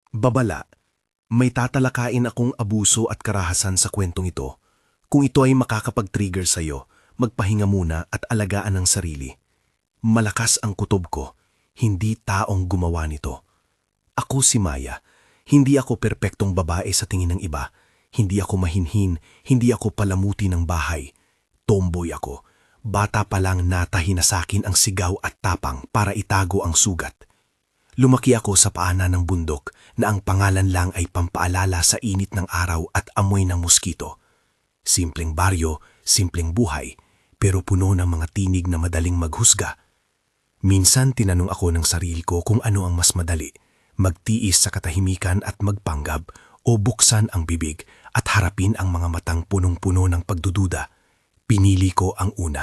Babala, may tatalakayin akong abuso at karahasan sa kwentong ito. Kung ito ay makakapag-trigger sa'yo, magpahinga muna at alagaan ang sarili. Malakas ang kutob ko, hindi taong gumawa nito. Ako si Maya. Hindi ako perpektong babae sa tingin ng iba. Hindi ako mahinhin, hindi ako palamuti ng bahay. Tomboy ako. Bata pa lang natahi na sakin ang sigaw at tapang para itago ang sugat. Lumaki ako sa paanan ng bundok na ang pangalan lang ay pampaalala sa init ng araw at amoy ng moskito. Simpleng baryo, simpleng buhay, pero puno ng mga tinig na madaling maghusga. Minsan tinanong ako ng sarili ko kung ano ang mas madali, magtiis sa katahimikan at magpanggab o buksan ang bibig at harapin ang mga matang punong-puno ng pagdududa. Pinili ko ang una.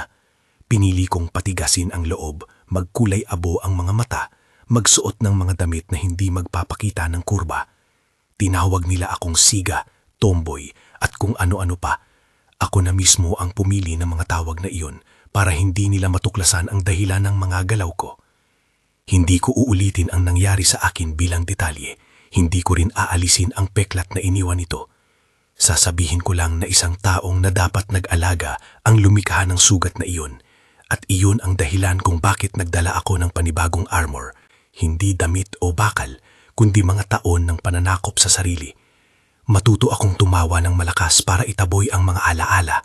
Pinili kong patigasin ang loob, magkulay abo ang mga mata, magsuot ng mga damit na hindi magpapakita ng kurba. Tinawag nila akong siga, tomboy at kung ano-ano pa. Ako na mismo ang pumili ng mga tawag na iyon para hindi nila matuklasan ang dahilan ng mga galaw ko. Hindi ko uulitin ang nangyari sa akin bilang detalye. Hindi ko rin aalisin ang peklat na iniwan nito. Sasabihin ko lang na isang taong na dapat nag-alaga ang lumikha ng sugat na iyon. At iyon ang dahilan kung bakit nagdala ako ng panibagong armor. Hindi damit o bakal, kundi mga taon ng pananakop sa sarili. Matuto akong tumawa ng malakas para itaboy ang mga alaala.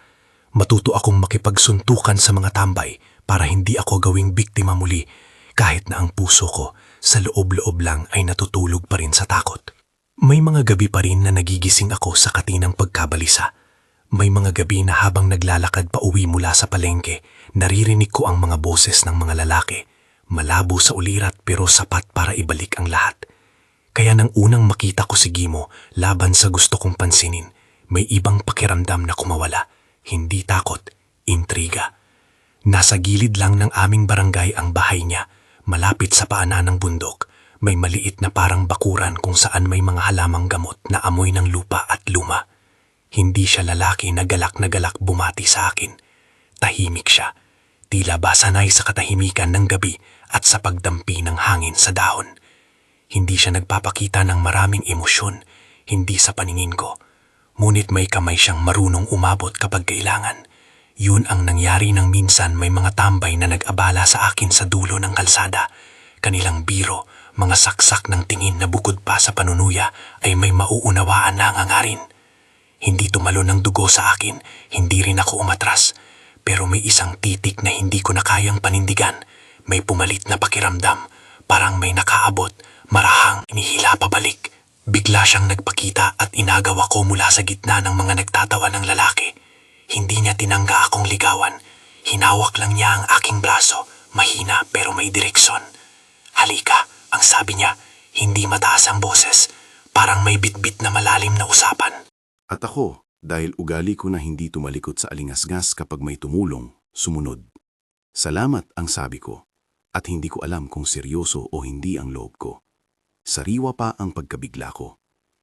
Matuto akong makipagsuntukan sa mga tambay para hindi ako gawing biktima muli, kahit na ang puso ko sa loob-loob lang ay natutulog pa rin sa takot. May mga gabi pa rin na nagigising ako sa katinang pagkabalisa. May mga gabi na habang naglalakad pa uwi mula sa palengke, naririnig ko ang mga boses ng mga lalaki. Malabo sa ulirat pero sapat para ibalik ang lahat. Kaya nang unang makita ko si Gimo laban sa gusto kong pansinin, may ibang pakiramdam na kumawala. Hindi takot, intriga. Nasa gilid lang ng aming barangay ang bahay niya, malapit sa paanan ng bundok. May maliit na parang bakuran kung saan may mga halamang gamot na amoy ng lupa at luma. Hindi siya lalaki na galak bumati sa akin. Tahimik siya. Tila ba sanay sa katahimikan ng gabi at sa pagdampi ng hangin sa dahon. Hindi siya nagpapakita ng maraming emosyon, hindi sa paningin ko. Ngunit may kamay siyang marunong umabot kapag kailangan. Yun ang nangyari nang minsan may mga tambay na nag-abala sa akin sa dulo ng kalsada. Kanilang biro, mga saksak ng tingin na bukod pa sa panunuya ay may mauunawaan na ngangarin. Hindi tumalo ng dugo sa akin, hindi rin ako umatras. Pero may isang titik na hindi ko na kayang panindigan. May pumalit na pakiramdam, parang may nakaabot, marahang inihila pabalik. Bigla siyang nagpakita at inagaw ako mula sa gitna ng mga nagtatawa ng lalaki. Hindi niya tinangga akong ligawan. Hinawak lang niya ang aking braso, mahina pero may direksyon. Halika, ang sabi niya, hindi mataas ang boses, parang may bitbit na malalim na usapan. At ako, dahil ugali ko na hindi tumalikod sa alingasgas kapag may tumulong, sumunod. Salamat ang sabi ko, at hindi ko alam kung seryoso o hindi ang loob ko. Sariwa pa ang pagkabigla ko.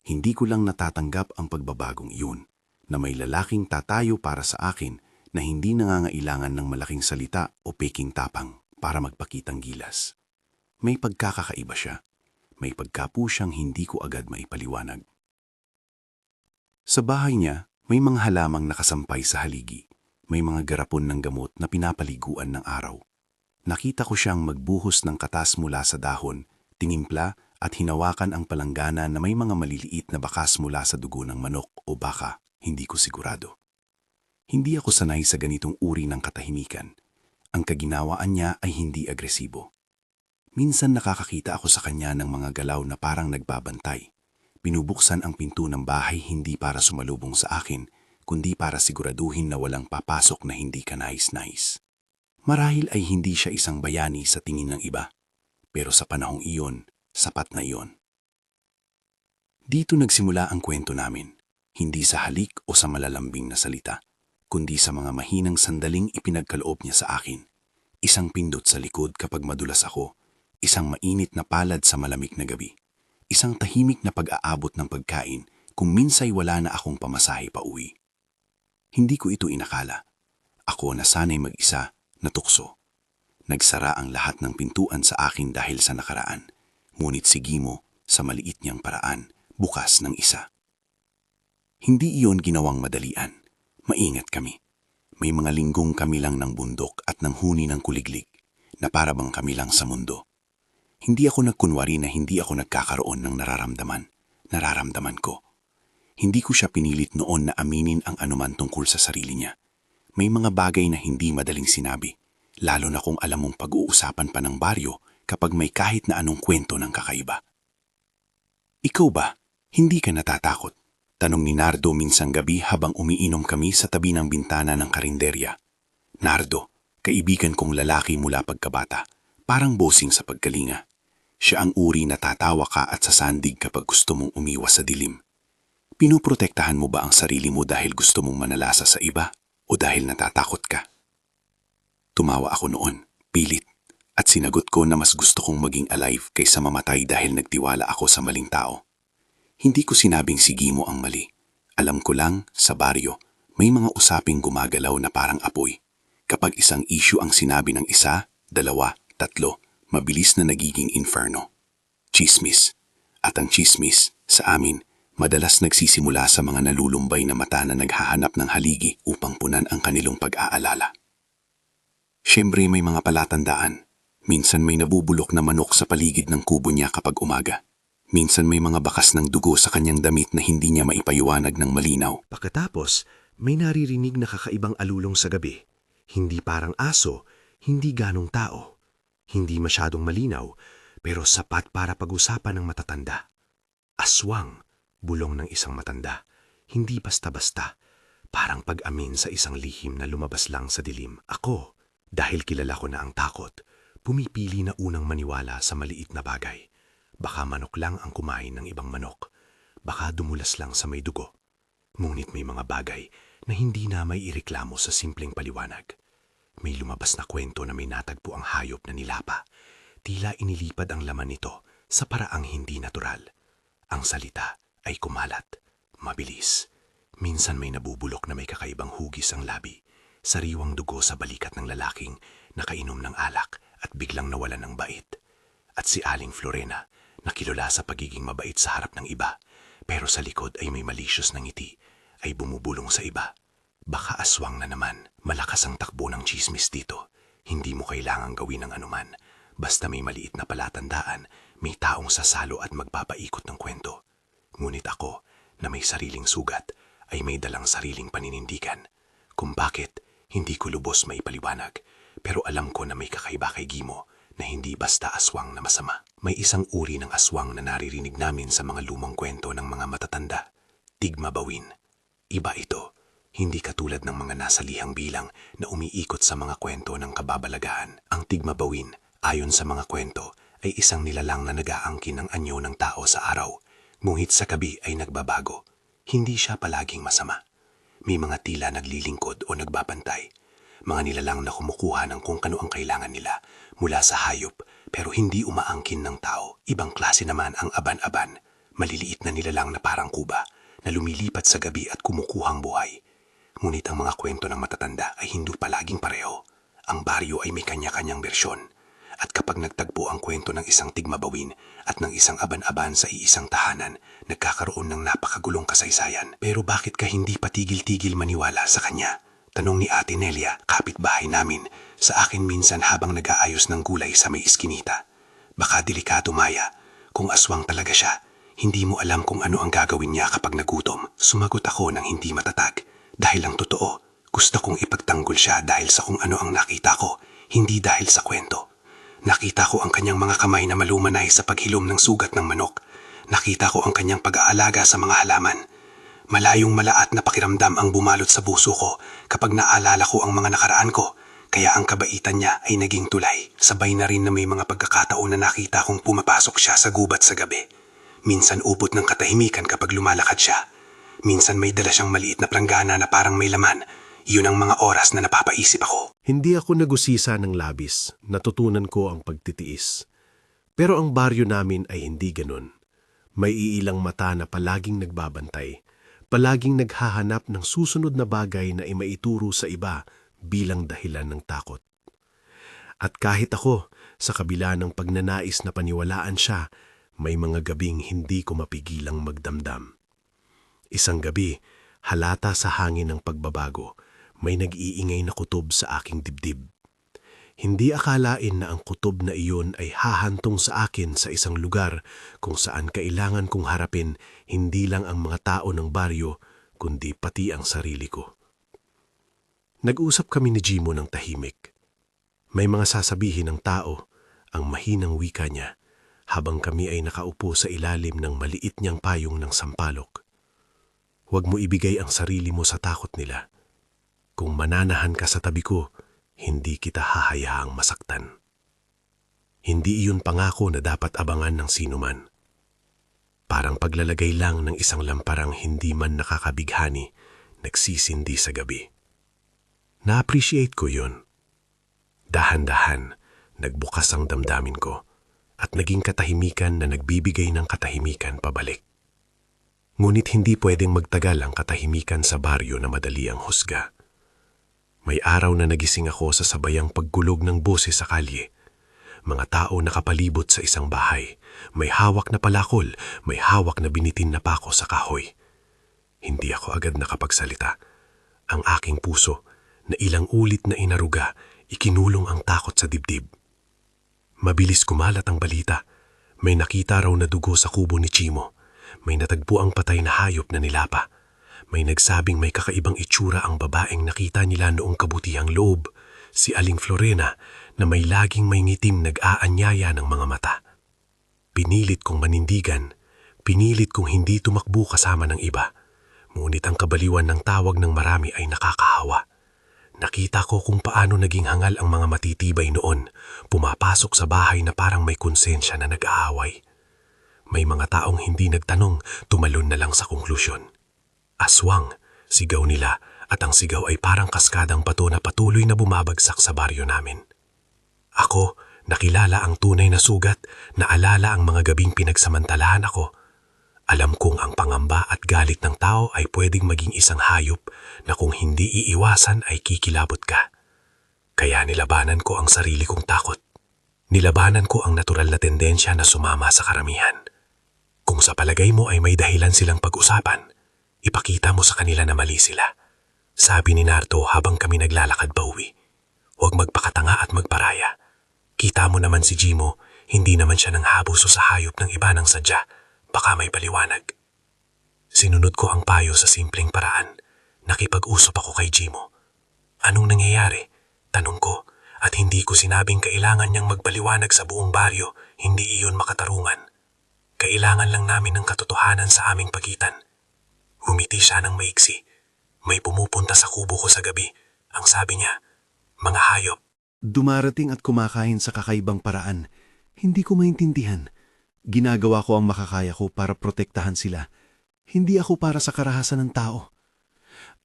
Hindi ko lang natatanggap ang pagbabagong iyon, na may lalaking tatayo para sa akin na hindi nangangailangan ng malaking salita o peking tapang para magpakitang gilas. May pagkakaiba siya. May pagkapu siyang hindi ko agad maipaliwanag. Sa bahay niya, may mga halamang nakasampay sa haligi. May mga garapon ng gamot na pinapaliguan ng araw. Nakita ko siyang magbuhos ng katas mula sa dahon, tinimpla at hinawakan ang palanggana na may mga maliliit na bakas mula sa dugo ng manok o baka, hindi ko sigurado. Hindi ako sanay sa ganitong uri ng katahimikan. Ang kaginawaan niya ay hindi agresibo. Minsan nakakakita ako sa kanya ng mga galaw na parang nagbabantay. Binubuksan ang pinto ng bahay hindi para sumalubong sa akin, kundi para siguraduhin na walang papasok na hindi kanais-nais. Marahil ay hindi siya isang bayani sa tingin ng iba, pero sa panahong iyon, sapat na iyon. Dito nagsimula ang kwento namin, hindi sa halik o sa malalambing na salita, kundi sa mga mahinang sandaling ipinagkaloob niya sa akin. Isang pindot sa likod kapag madulas ako, isang mainit na palad sa malamig na gabi, isang tahimik na pag-aabot ng pagkain kung minsay wala na akong pamasahe pa uwi. Hindi ko ito inakala. Ako na sanay mag-isa, natukso. Nagsara ang lahat ng pintuan sa akin dahil sa nakaraan. Ngunit si Gimo, sa maliit niyang paraan, bukas ng isa. Hindi iyon ginawang madalian. Maingat kami. May mga linggong kami lang ng bundok at ng huni ng kuliglig na para bang kami lang sa mundo. Hindi ako nagkunwari na hindi ako nagkakaroon ng nararamdaman. Nararamdaman ko. Hindi ko siya pinilit noon na aminin ang anuman tungkol sa sarili niya. May mga bagay na hindi madaling sinabi, lalo na kung alam mong pag-uusapan pa ng baryo kapag may kahit na anong kwento ng kakaiba. Ikaw ba? Hindi ka natatakot? Tanong ni Nardo minsang gabi habang umiinom kami sa tabi ng bintana ng karinderya. Nardo, kaibigan kong lalaki mula pagkabata, parang bossing sa pagkalinga. Siya ang uri na tatawa ka at sasandig kapag gusto mong umiwas sa dilim. Pinoprotektahan mo ba ang sarili mo dahil gusto mong manalasa sa iba o dahil natatakot ka? Tumawa ako noon, pilit, at sinagot ko na mas gusto kong maging alive kaysa mamatay dahil nagtiwala ako sa maling tao. Hindi ko sinabing sige mo ang mali. Alam ko lang, sa baryo, may mga usaping gumagalaw na parang apoy. Kapag isang issue ang sinabi ng isa, dalawa, tatlo, mabilis na nagiging inferno. Chismis. At ang chismis, sa amin, madalas nagsisimula sa mga nalulumbay na mata na naghahanap ng haligi upang punan ang kanilang pag-aalala. Siyempre may mga palatandaan. Minsan may nabubulok na manok sa paligid ng kubo niya kapag umaga. Minsan may mga bakas ng dugo sa kanyang damit na hindi niya maipayuwanag ng malinaw. Pagkatapos, may naririnig na kakaibang alulong sa gabi. Hindi parang aso, hindi ganong tao. Hindi masyadong malinaw, pero sapat para pag-usapan ng matatanda. Aswang, bulong ng isang matanda. Hindi basta-basta. Parang pag-amin sa isang lihim na lumabas lang sa dilim. Ako, dahil kilala ko na ang takot, pumipili na unang maniwala sa maliit na bagay. Baka manok lang ang kumain ng ibang manok. Baka dumulas lang sa may dugo. Ngunit may mga bagay na hindi na may ireklamo sa simpleng paliwanag. May lumabas na kwento na may natagpo ang hayop na nilapa. Tila inilipad ang laman nito sa paraang hindi natural. Ang salita ay kumalat, mabilis. Minsan may nabubulok na may kakaibang hugis ang labi. Sariwang dugo sa balikat ng lalaking nakainom ng alak at biglang nawalan ng bait. At si Aling Florena, nakilala sa pagiging mabait sa harap ng iba, pero sa likod ay may malicious na ngiti, ay bumubulong sa iba. Baka aswang na naman, malakas ang takbo ng chismis dito. Hindi mo kailangang gawin ng anuman. Basta may maliit na palatandaan, may taong sasalo at magpapaikot ng kwento. Ngunit ako, na may sariling sugat, ay may dalang sariling paninindigan. Kung bakit, hindi ko lubos maipaliwanag, pero alam ko na may kakaiba kay Gimo, na hindi basta aswang na masama. May isang uri ng aswang na naririnig namin sa mga lumang kwento ng mga matatanda. Tigmabawin. Iba ito. Hindi katulad ng mga nasa lihang bilang na umiikot sa mga kwento ng kababalagahan. Ang tigmabawin, ayon sa mga kwento, ay isang nilalang na nag-aangkin ng anyo ng tao sa araw. Ngunit sa gabi ay nagbabago. Hindi siya palaging masama. May mga tila naglilingkod o nagbabantay. Mga nilalang na kumukuha ng kung kano ang kailangan nila mula sa hayop pero hindi umaangkin ng tao. Ibang klase naman ang aban-aban, maliliit na nilalang na parang kuba na lumilipat sa gabi at kumukuhang buhay. Ngunit ang mga kwento ng matatanda ay hindi palaging pareho. Ang baryo ay may kanya-kanyang bersyon. At kapag nagtagpo ang kwento ng isang tigmabawin at ng isang aban-aban sa iisang tahanan, nagkakaroon ng napakagulong kasaysayan. Pero bakit ka hindi patigil-tigil maniwala sa kanya? Tanong ni Ate Nelia, kapitbahay namin, sa akin minsan habang nag-aayos ng gulay sa may iskinita. Baka delikado, Maya. Kung aswang talaga siya, hindi mo alam kung ano ang gagawin niya kapag nagutom. Sumagot ako ng hindi matatag. Dahil ang totoo, gusto kong ipagtanggol siya dahil sa kung ano ang nakita ko, hindi dahil sa kwento. Nakita ko ang kanyang mga kamay na malumanay sa paghilom ng sugat ng manok. Nakita ko ang kanyang pag-aalaga sa mga halaman. Malayong malaat na pakiramdam ang bumalot sa puso ko kapag naalala ko ang mga nakaraan ko, kaya ang kabaitan niya ay naging tulay. Sabay na rin na may mga pagkakataon na nakita kong pumapasok siya sa gubat sa gabi. Minsan upot ng katahimikan kapag lumalakad siya. Minsan may dala siyang maliit na pranggana na parang may laman. Yun ang mga oras na napapaisip ako. Hindi ako nagusisa ng labis, natutunan ko ang pagtitiis. Pero ang baryo namin ay hindi ganun. May iilang mata na palaging nagbabantay, palaging naghahanap ng susunod na bagay na imaituro sa iba bilang dahilan ng takot. At kahit ako, sa kabila ng pagnanais na paniwalaan siya, May mga gabing hindi ko mapigilang magdamdam. Isang gabi, halata sa hangin ng pagbabago, may nag-iingay na kutob sa aking dibdib. Hindi akalain na ang kutob na iyon ay hahantong sa akin sa isang lugar kung saan kailangan kong harapin hindi lang ang mga tao ng baryo, kundi pati ang sarili ko. Nag-usap kami ni Jimo ng tahimik. May mga sasabihin ng tao, ang mahinang wika niya, habang kami ay nakaupo sa ilalim ng maliit niyang payong ng sampalok. Huwag mo ibigay ang sarili mo sa takot nila. Kung mananahan ka sa tabi ko, hindi kita hahayaang masaktan. Hindi iyon pangako na dapat abangan ng sinuman. Parang paglalagay lang ng isang lamparang hindi man nakakabighani, nagsisindi sa gabi. Na-appreciate ko yun. Dahan-dahan, nagbukas ang damdamin ko at naging katahimikan na nagbibigay ng katahimikan pabalik. Ngunit hindi pwedeng magtagal ang katahimikan sa baryo na madali ang husga. May araw na nagising ako sa sabayang pagkulog ng boses sa kalye. Mga tao nakapalibot sa isang bahay. May hawak na palakol, may hawak na binitin na pako sa kahoy. Hindi ako agad nakapagsalita. Ang aking puso, na ilang ulit na inaruga, ikinulong ang takot sa dibdib. Mabilis kumalat ang balita. May nakita raw na dugo sa kubo ni Jimo. May natagpo ang patay na hayop na nilapa. May nagsabing may kakaibang itsura ang babaeng nakita nila noong kabutihang loob, si Aling Florena, na may laging may ngitim nag-aanyaya ng mga mata. Pinilit kong manindigan, pinilit kong hindi tumakbo kasama ng iba. Ngunit ang kabaliwan ng tawag ng marami ay nakakahawa. Nakita ko kung paano naging hangal ang mga matitibay noon, pumapasok sa bahay na parang may konsensya na nag-aaway. May mga taong hindi nagtanong, tumalon na lang sa konklusyon. Aswang, sigaw nila, at ang sigaw ay parang kaskadang bato na patuloy na bumabagsak sa baryo namin. Ako, nakilala ang tunay na sugat, naalala ang mga gabing pinagsamantalahan ako. Alam kong ang pangamba at galit ng tao ay pwedeng maging isang hayop na kung hindi iiwasan ay kikilabot ka. Kaya nilabanan ko ang sarili kong takot. Nilabanan ko ang natural na tendensya na sumama sa karamihan. Kung sa palagay mo ay may dahilan silang pag-usapan, ipakita mo sa kanila na mali sila. Sabi ni Nardo habang kami naglalakad pauwi. Huwag magpakatanga at magparaya. Kita mo naman si Jimo, hindi naman siya nang habuso sa hayop ng iba ng sadya. Baka may paliwanag. Sinunod ko ang payo sa simpleng paraan. Nakipag-usap ako kay Jimo. Anong nangyayari? Tanong ko, at hindi ko sinabing kailangan niyang magpaliwanag sa buong baryo, hindi iyon makatarungan. Kailangan lang namin ng katotohanan sa aming pagitan. Humiti siya ng maiksi. May pumupunta sa kubo ko sa gabi. Ang sabi niya, mga hayop. Dumarating at kumakain sa kakaibang paraan. Hindi ko maintindihan. Ginagawa ko ang makakaya ko para protektahan sila. Hindi ako para sa karahasan ng tao.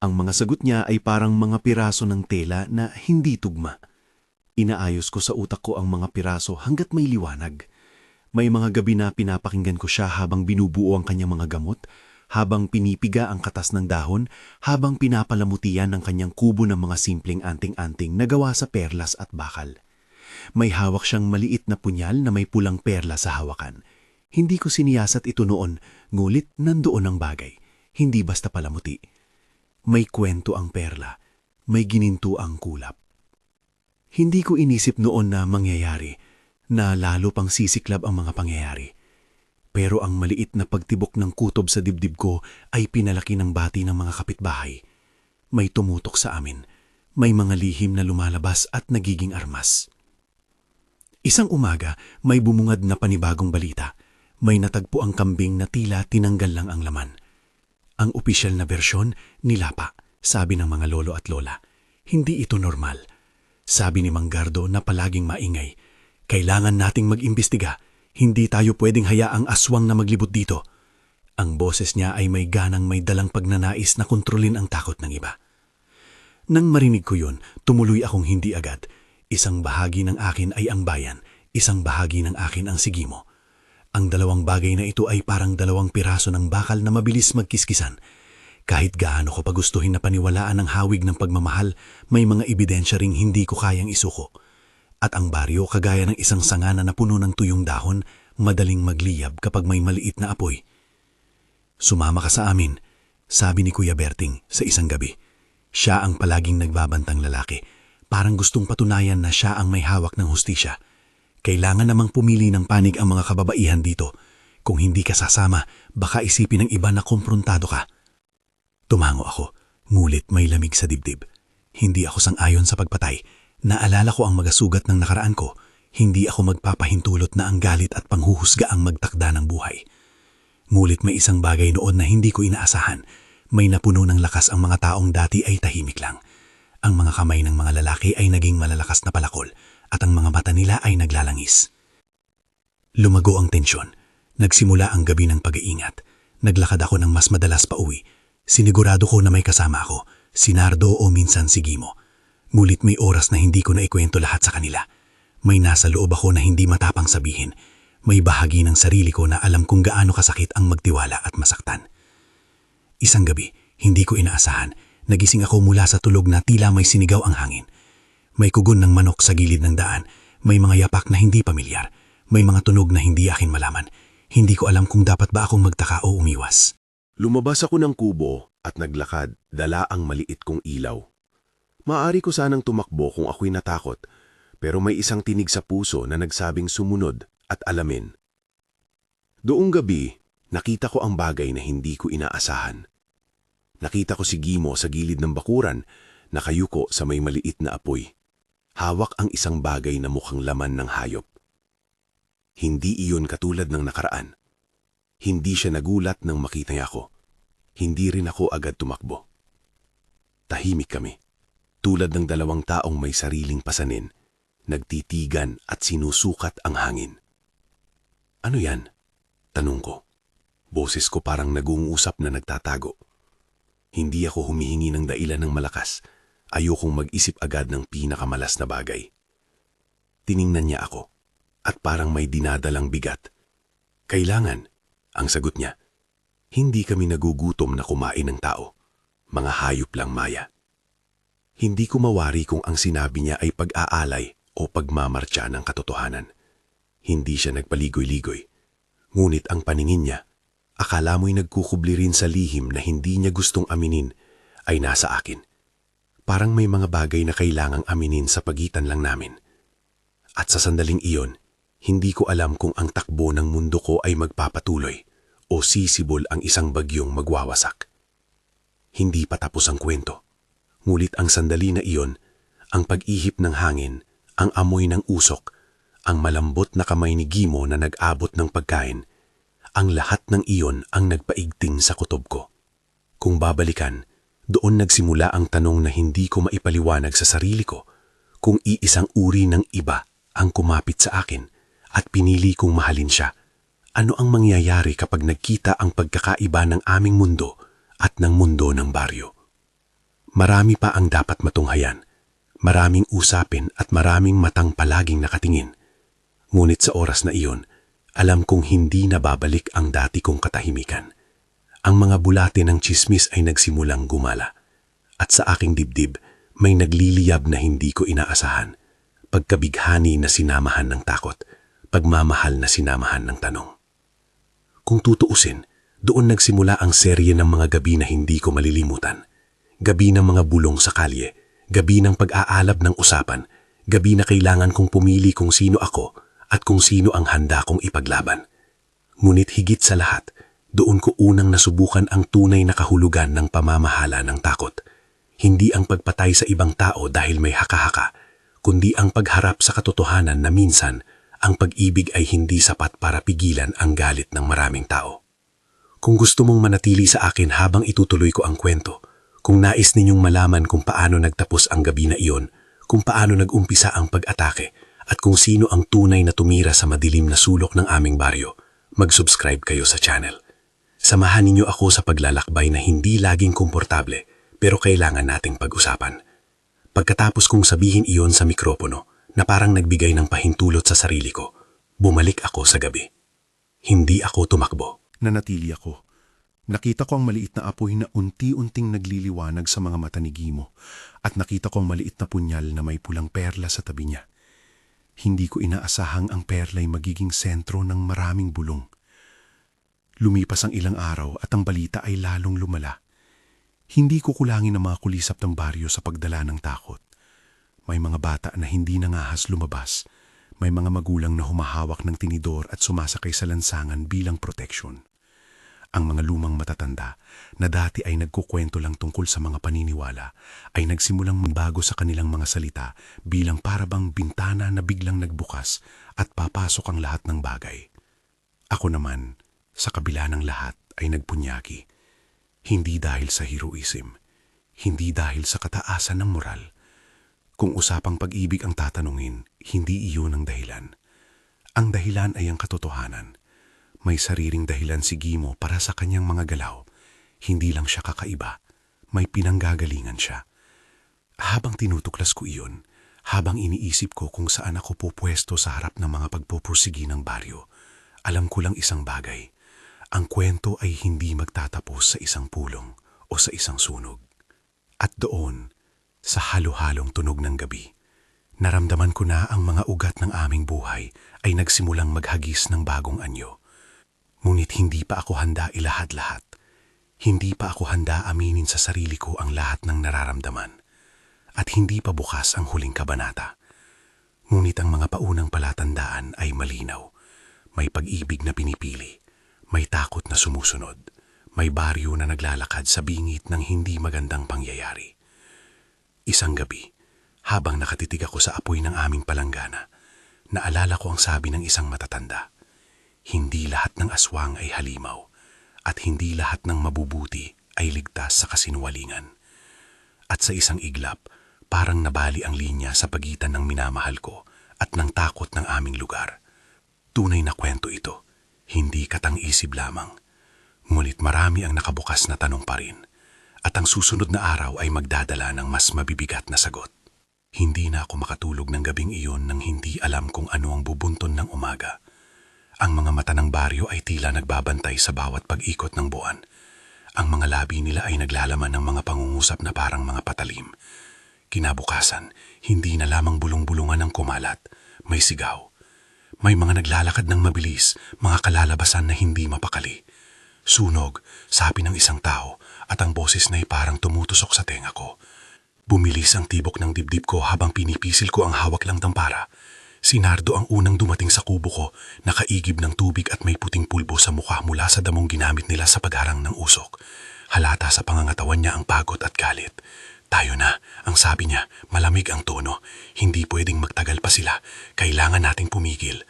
Ang mga sagot niya ay parang mga piraso ng tela na hindi tugma. Inaayos ko sa utak ko ang mga piraso hanggat may liwanag. May mga gabi na pinapakinggan ko siya habang binubuo ang kanyang mga gamot, habang pinipiga ang katas ng dahon, habang pinapalamutian ng kanyang kubo ng mga simpleng anting-anting na gawa sa perlas at bakal. May hawak siyang maliit na punyal na may pulang perla sa hawakan. Hindi ko siniyasat ito noon, ngulit nandoon ang bagay. Hindi basta palamuti. May kwento ang perla, may gininto ang kulap. Hindi ko inisip noon na mangyayari, na lalo pang sisiklab ang mga pangyayari. Pero ang maliit na pagtibok ng kutob sa dibdib ko ay pinalaki ng bati ng mga kapitbahay. May tumutok sa amin. May mga lihim na lumalabas at nagiging armas. Isang umaga, may bumungad na panibagong balita. May natagpo ang kambing na tila tinanggal lang ang laman. Ang opisyal na bersyon, nilapa, sabi ng mga lolo at lola. Hindi ito normal. Sabi ni Mang Gardo na palaging maingay. Kailangan nating mag-imbestiga. Hindi tayo pwedeng hayaang aswang na maglibot dito. Ang boses niya ay may ganang may dalang pagnanais na kontrolin ang takot ng iba. Nang marinig ko yun, tumuloy akong hindi agad. Isang bahagi ng akin ay ang bayan, isang bahagi ng akin ang sigimo. Ang dalawang bagay na ito ay parang dalawang piraso ng bakal na mabilis magkiskisan. Kahit gaano ko pagustuhin na paniwalaan ang hawig ng pagmamahal, may mga ebidensya ring hindi ko kayang isuko. At ang baryo, kagaya ng isang sangana na puno ng tuyong dahon, madaling magliyab kapag may maliit na apoy. Sumama ka sa amin, sabi ni Kuya Berting sa isang gabi. Siya ang palaging nagbabantang lalaki. Parang gustong patunayan na siya ang may hawak ng hustisya. Kailangan namang pumili ng panig ang mga kababaihan dito. Kung hindi ka sasama, baka isipin ng iba na kompruntado ka. Tumango ako, ngulit may lamig sa dibdib. Hindi ako sang-ayon sa pagpatay. Naalala ko ang magasugat ng nakaraan ko. Hindi ako magpapahintulot na ang galit at panghuhusga ang magtakda ng buhay. Ngulit may isang bagay noon na hindi ko inaasahan. May napuno ng lakas ang mga taong dati ay tahimik lang. Ang mga kamay ng mga lalaki ay naging malalakas na palakol at ang mga mata nila ay naglalangis. Lumago ang tensyon. Nagsimula ang gabi ng pag-iingat. Naglakad ako ng mas madalas pa uwi. Sinigurado ko na may kasama ako, si Nardo o minsan si Gimo. Ngulit may oras na hindi ko na ikwento lahat sa kanila. May nasa loob ako na hindi matapang sabihin. May bahagi ng sarili ko na alam kung gaano kasakit ang magtiwala at masaktan. Isang gabi, hindi ko inaasahan. Nagising ako mula sa tulog na tila may sinigaw ang hangin. May kugon ng manok sa gilid ng daan. May mga yapak na hindi pamilyar. May mga tunog na hindi akin malaman. Hindi ko alam kung dapat ba akong magtaka o umiwas. Lumabas ako ng kubo at naglakad, dala ang maliit kong ilaw. Maari ko sanang tumakbo kung ako'y natakot, pero may isang tinig sa puso na nagsabing sumunod at alamin. Doong gabi, nakita ko ang bagay na hindi ko inaasahan. Nakita ko si Gimo sa gilid ng bakuran, nakayuko sa may maliit na apoy. Hawak ang isang bagay na mukhang laman ng hayop. Hindi iyon katulad ng nakaraan. Hindi siya nagulat nang makita niya ako. Hindi rin ako agad tumakbo. Tahimik kami. Tulad ng dalawang taong may sariling pasanin, nagtitigan at sinusukat ang hangin. Ano yan? Tanong ko. Boses ko parang nag-uusap na nagtatago. Hindi ako humihingi ng dailan ng malakas. Ayokong mag-isip agad ng pinakamalas na bagay. Tiningnan niya ako at parang may dinadalang bigat. Kailangan, ang sagot niya. Hindi kami nagugutom na kumain ng tao. Mga hayop lang, Maya. Hindi ko mawari kung ang sinabi niya ay pag-aalay o pagmamartsa ng katotohanan. Hindi siya nagpaligoy-ligoy. Ngunit ang paningin niya, akala mo'y nagkukubli rin sa lihim na hindi niya gustong aminin, ay nasa akin. Parang may mga bagay na kailangang aminin sa pagitan lang namin. At sa sandaling iyon, hindi ko alam kung ang takbo ng mundo ko ay magpapatuloy o sisibol ang isang bagyong magwawasak. Hindi pa tapos ang kwento. Ngulit ang sandali na iyon, ang pag-ihip ng hangin, ang amoy ng usok, ang malambot na kamay ni Gimo na nag-abot ng pagkain, ang lahat ng iyon ang nagpaigting sa kutob ko. Kung babalikan, doon nagsimula ang tanong na hindi ko maipaliwanag sa sarili ko kung iisang uri ng iba ang kumapit sa akin at pinili kong mahalin siya. Ano ang mangyayari kapag nagkita ang pagkakaiba ng aming mundo at ng mundo ng baryo? Marami pa ang dapat matunghayan. Maraming usapin at maraming matang palaging nakatingin. Ngunit sa oras na iyon, alam kong hindi na babalik ang dati kong katahimikan. Ang mga bulate ng tsismis ay nagsimulang gumala. At sa aking dibdib, may nagliliyab na hindi ko inaasahan. Pagkabighani na sinamahan ng takot. Pagmamahal na sinamahan ng tanong. Kung tutuusin, doon nagsimula ang serye ng mga gabi na hindi ko malilimutan. Gabi ng mga bulong sa kalye, gabi ng pag-aalab ng usapan, gabi na kailangan kong pumili kung sino ako at kung sino ang handa kong ipaglaban. Ngunit higit sa lahat, doon ko unang nasubukan ang tunay na kahulugan ng pamamahala ng takot. Hindi ang pagpatay sa ibang tao dahil may haka-haka, kundi ang pagharap sa katotohanan na minsan, ang pag-ibig ay hindi sapat para pigilan ang galit ng maraming tao. Kung gusto mong manatili sa akin habang itutuloy ko ang kwento, kung nais ninyong malaman kung paano nagtapos ang gabi na iyon, kung paano nag-umpisa ang pag-atake, at kung sino ang tunay na tumira sa madilim na sulok ng aming baryo, mag-subscribe kayo sa channel. Samahan ninyo ako sa paglalakbay na hindi laging komportable, pero kailangan nating pag-usapan. Pagkatapos kong sabihin iyon sa mikropono, na parang nagbigay ng pahintulot sa sarili ko, bumalik ako sa gabi. Hindi ako tumakbo. Nanatili ako. Nakita ko ang maliit na apoy na unti-unting nagliliwanag sa mga mata ni Gimo at nakita ko ang maliit na punyal na may pulang perla sa tabi niya. Hindi ko inaasahang ang perla'y magiging sentro ng maraming bulong. Lumipas ang ilang araw at ang balita ay lalong lumala. Hindi ko kulangin ang mga kulisap ng baryo sa pagdala ng takot. May mga bata na hindi nangahas lumabas. May mga magulang na humahawak ng tinidor at sumasakay sa lansangan bilang proteksyon. Ang mga lumang matatanda na dati ay nagkukwento lang tungkol sa mga paniniwala ay nagsimulang magbago sa kanilang mga salita bilang parabang bintana na biglang nagbukas at papasok ang lahat ng bagay. Ako naman, sa kabila ng lahat ay nagpunyagi. Hindi dahil sa heroism, hindi dahil sa kataasan ng moral. Kung usapang pag-ibig ang tatanungin, hindi iyon ang dahilan. Ang dahilan ay ang katotohanan. May sariling dahilan si Gimo para sa kanyang mga galaw. Hindi lang siya kakaiba, may pinanggagalingan siya. Habang tinutuklas ko iyon, habang iniisip ko kung saan ako pupwesto sa harap ng mga pagpupursigi ng baryo, alam ko lang isang bagay. Ang kwento ay hindi magtatapos sa isang pulong o sa isang sunog. At doon, sa halo-halong tunog ng gabi, naramdaman ko na ang mga ugat ng aming buhay ay nagsimulang maghagis ng bagong anyo. Ngunit hindi pa ako handa ilahad-lahat. Hindi pa ako handa aminin sa sarili ko ang lahat ng nararamdaman. At hindi pa bukas ang huling kabanata. Ngunit ang mga paunang palatandaan ay malinaw. May pag-ibig na pinipili. May takot na sumusunod. May baryo na naglalakad sa bingit ng hindi magandang pangyayari. Isang gabi, habang nakatitig ako sa apoy ng aming palanggana, naalala ko ang sabi ng isang matatanda. Hindi lahat ng aswang ay halimaw at hindi lahat ng mabubuti ay ligtas sa kasinungalingan. At sa isang iglap, parang nabali ang linya sa pagitan ng minamahal ko at ng takot ng aming lugar. Tunay na kwento ito, hindi katang-isip lamang. Ngunit marami ang nakabukas na tanong pa rin. At ang susunod na araw ay magdadala ng mas mabibigat na sagot. Hindi na ako makatulog ng gabing iyon nang hindi alam kung ano ang bubunton ng umaga. Ang mga mata ng baryo ay tila nagbabantay sa bawat pag-ikot ng buwan. Ang mga labi nila ay naglalaman ng mga pangungusap na parang mga patalim. Kinabukasan, hindi na lamang bulong-bulungan ang kumalat, may sigaw. May mga naglalakad ng mabilis, mga kalalabasan na hindi mapakali. Sunog, sabi ng isang tao, at ang boses na ay parang tumutusok sa tenga ko. Bumilis ang tibok ng dibdib ko habang pinipisil ko ang hawak lang dampara. Si Nardo ang unang dumating sa kubo ko, nakaigib ng tubig at may puting pulbo sa mukha mula sa damong ginamit nila sa pagharang ng usok. Halata sa pangangatawan niya ang pagod at galit. Tayo na, ang sabi niya, malamig ang tono. Hindi pwedeng magtagal pa sila, kailangan nating pumigil.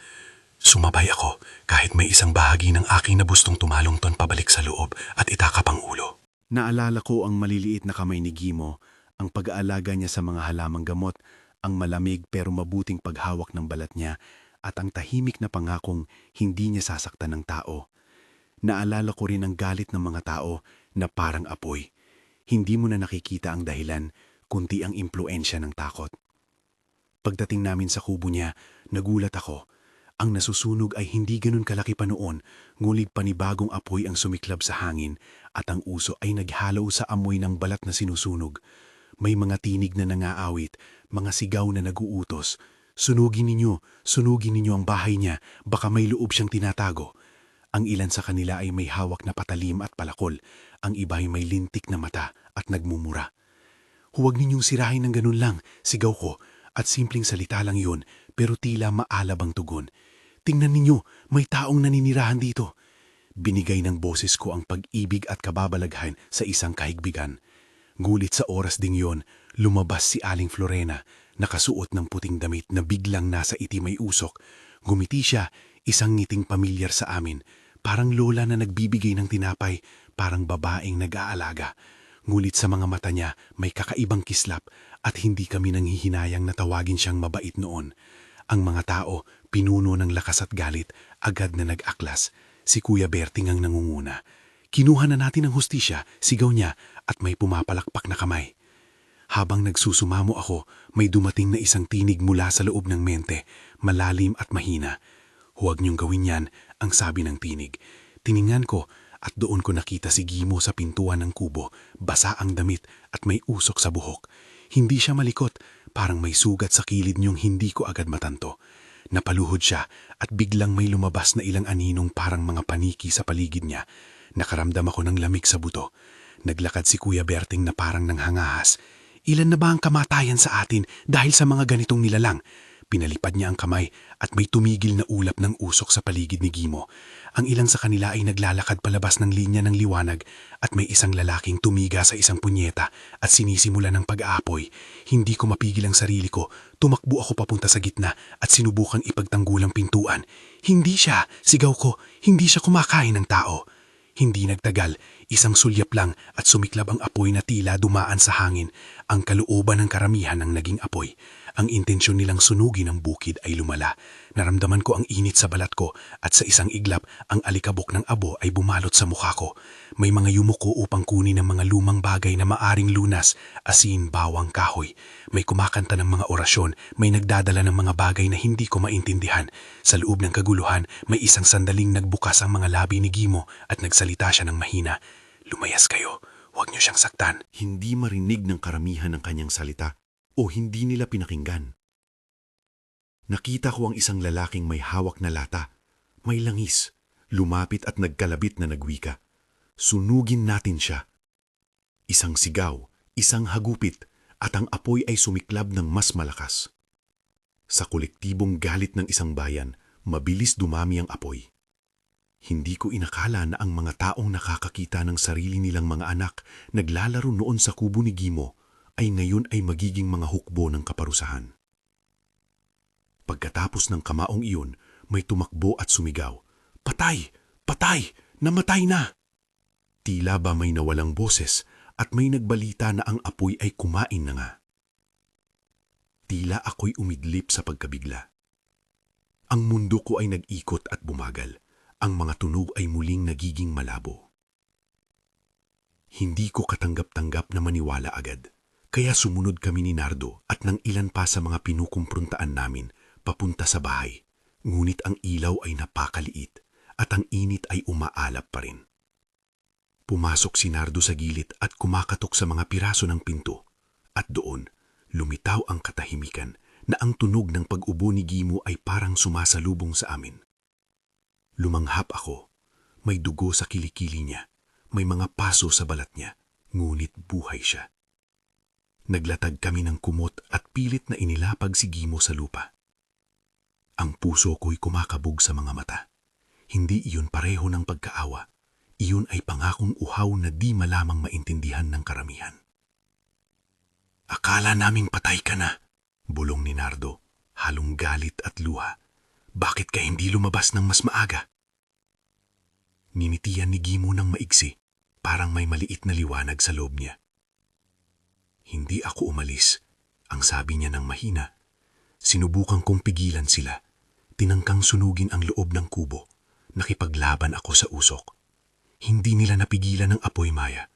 Sumabay ako kahit may isang bahagi ng aking nabustong tumalongton pabalik sa loob at itakap ang ulo. Naalala ko ang maliliit na kamay ni Gimo, ang pag-aalaga niya sa mga halamang gamot, ang malamig pero mabuting paghawak ng balat niya, at ang tahimik na pangakong hindi niya sasaktan ng tao. Naalala ko rin ang galit ng mga tao na parang apoy. Hindi mo na nakikita ang dahilan, kundi ang impluensya ng takot. Pagdating namin sa kubo niya, nagulat ako. Ang nasusunog ay hindi ganun kalaki pa noon, ngunit panibagong apoy ang sumiklab sa hangin at ang uso ay naghalo sa amoy ng balat na sinusunog. May mga tinig na nangaawit, mga sigaw na naguutos. Sunugin ninyo ang bahay niya, baka may loob siyang tinatago. Ang ilan sa kanila ay may hawak na patalim at palakol, ang iba ay may lintik na mata at nagmumura. Huwag ninyong sirahin ng ganun lang, sigaw ko, at simpleng salita lang yun, pero tila maalab ang tugon. Tingnan ninyo, may taong naninirahan dito. Binigay ng boses ko ang pag-ibig at kababalaghan sa isang kahigbigan. Ngulit sa oras ding yon, lumabas si Aling Florena, nakasuot ng puting damit na biglang nasa itim ay usok. Gumiti siya, isang ngiting pamilyar sa amin, parang lola na nagbibigay ng tinapay, parang babaeng nag-aalaga. Ngulit sa mga mata niya may kakaibang kislap at hindi kami nanghihinayang na tawagin siyang mabait noon. Ang mga tao, pinuno ng lakas at galit, agad na nag-aklas. Si Kuya Berting ang nangunguna. Kinuha na natin ang hustisya, sigaw niya, at may pumapalakpak na kamay. Habang nagsusumamo ako, may dumating na isang tinig mula sa loob ng mente, malalim at mahina. Huwag niyong gawin yan, ang sabi ng tinig. Tiningan ko at doon ko nakita si Gimo sa pintuan ng kubo, basa ang damit at may usok sa buhok. Hindi siya malikot, parang may sugat sa kilid niyong hindi ko agad matanto. Napaluhod siya at biglang may lumabas na ilang aninong parang mga paniki sa paligid niya. Nakaramdam ako ng lamig sa buto. Naglakad si Kuya Berting na parang nanghangahas. Ilan na ba ang kamatayan sa atin dahil sa mga ganitong nilalang? Pinalipad niya ang kamay at may tumigil na ulap ng usok sa paligid ni Gimo. Ang ilan sa kanila ay naglalakad palabas ng linya ng liwanag at may isang lalaking tumiga sa isang punyeta at sinisimula ng pag-aapoy. Hindi ko mapigil ang sarili ko. Tumakbo ako papunta sa gitna at sinubukang ipagtanggol ang pintuan. Hindi siya, sigaw ko, hindi siya kumakain ng tao. Hindi nagtagal, isang sulyap lang at sumiklab ang apoy na tila dumaan sa hangin. Ang kalooban ng karamihan ng naging apoy. Ang intensyon nilang sunugin ang bukid ay lumala. Naramdaman ko ang init sa balat ko at sa isang iglap ang alikabok ng abo ay bumalot sa mukha ko. May mga yumuko upang kunin ang mga lumang bagay na maaring lunas, asin, bawang, kahoy. May kumakanta ng mga orasyon, may nagdadala ng mga bagay na hindi ko maintindihan. Sa loob ng kaguluhan, may isang sandaling nagbukas ang mga labi ni Gimo at nagsalita siya ng mahina. Lumayas kayo, huwag niyo siyang saktan. Hindi marinig ng karamihan ng kanyang salita o hindi nila pinakinggan. Nakita ko ang isang lalaking may hawak na lata, may langis, lumapit at nagkalabit na nagwika. Sunugin natin siya. Isang sigaw, isang hagupit, at ang apoy ay sumiklab ng mas malakas. Sa kolektibong galit ng isang bayan, mabilis dumami ang apoy. Hindi ko inakala na ang mga taong nakakakita ng sarili nilang mga anak naglalaro noon sa kubo ni Gimo ay ngayon ay magiging mga hukbo ng kaparusahan. Pagkatapos ng kamaong iyon, may tumakbo at sumigaw, "Patay! Patay! Namatay na!" Tila ba may nawalang boses at may nagbalita na ang apoy ay kumain na nga. Tila ako'y umidlip sa pagkabigla. Ang mundo ko ay nag-ikot at bumagal. Ang mga tunog ay muling nagiging malabo. Hindi ko katanggap-tanggap na maniwala agad. Kaya sumunod kami ni Nardo at ng ilan pa sa mga pinukumpruntaan namin papunta sa bahay. Ngunit ang ilaw ay napakaliit at ang init ay umaalap pa rin. Pumasok si Nardo sa gilid at kumakatok sa mga piraso ng pinto. At doon, lumitaw ang katahimikan na ang tunog ng pag-ubo ni Gimo ay parang sumasalubong sa amin. Lumanghap ako. May dugo sa kilikili niya. May mga paso sa balat niya. Ngunit buhay siya. Naglatag kami ng kumot at pilit na inilapag si Gimo sa lupa. Ang puso ko'y kumakabog sa mga mata. Hindi iyon pareho ng pagkaawa. Iyon ay pangakong uhaw na di malamang maintindihan ng karamihan. "Akala naming patay ka na," bulong ni Nardo, halong galit at luha. "Bakit ka hindi lumabas ng mas maaga?" Ninitian ni Gimo ng maigsi, parang may maliit na liwanag sa loob niya. "Hindi ako umalis," ang sabi niya ng mahina. Sinubukan kong pigilan sila. Tinangkang sunugin ang loob ng kubo. Nakipaglaban ako sa usok. Hindi nila napigilan ang apoy, Maya.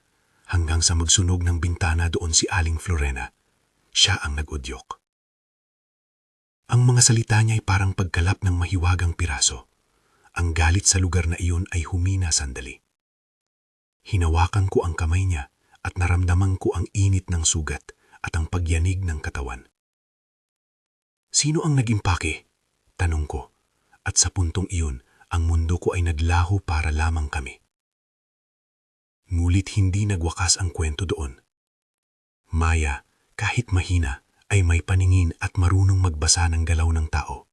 Hanggang sa magsunog ng bintana doon si Aling Florena. Siya ang nag-udyok. Ang mga salita niya ay parang pagkalap ng mahiwagang piraso. Ang galit sa lugar na iyon ay humina sandali. Hinawakan ko ang kamay niya at naramdaman ko ang init ng sugat at ang pagyanig ng katawan. "Sino ang nag-impake?" tanong ko, at sa puntong iyon, ang mundo ko ay naglaho para lamang kami. Ngulit hindi nagwakas ang kwento doon. Maya, kahit mahina, ay may paningin at marunong magbasa ng galaw ng tao.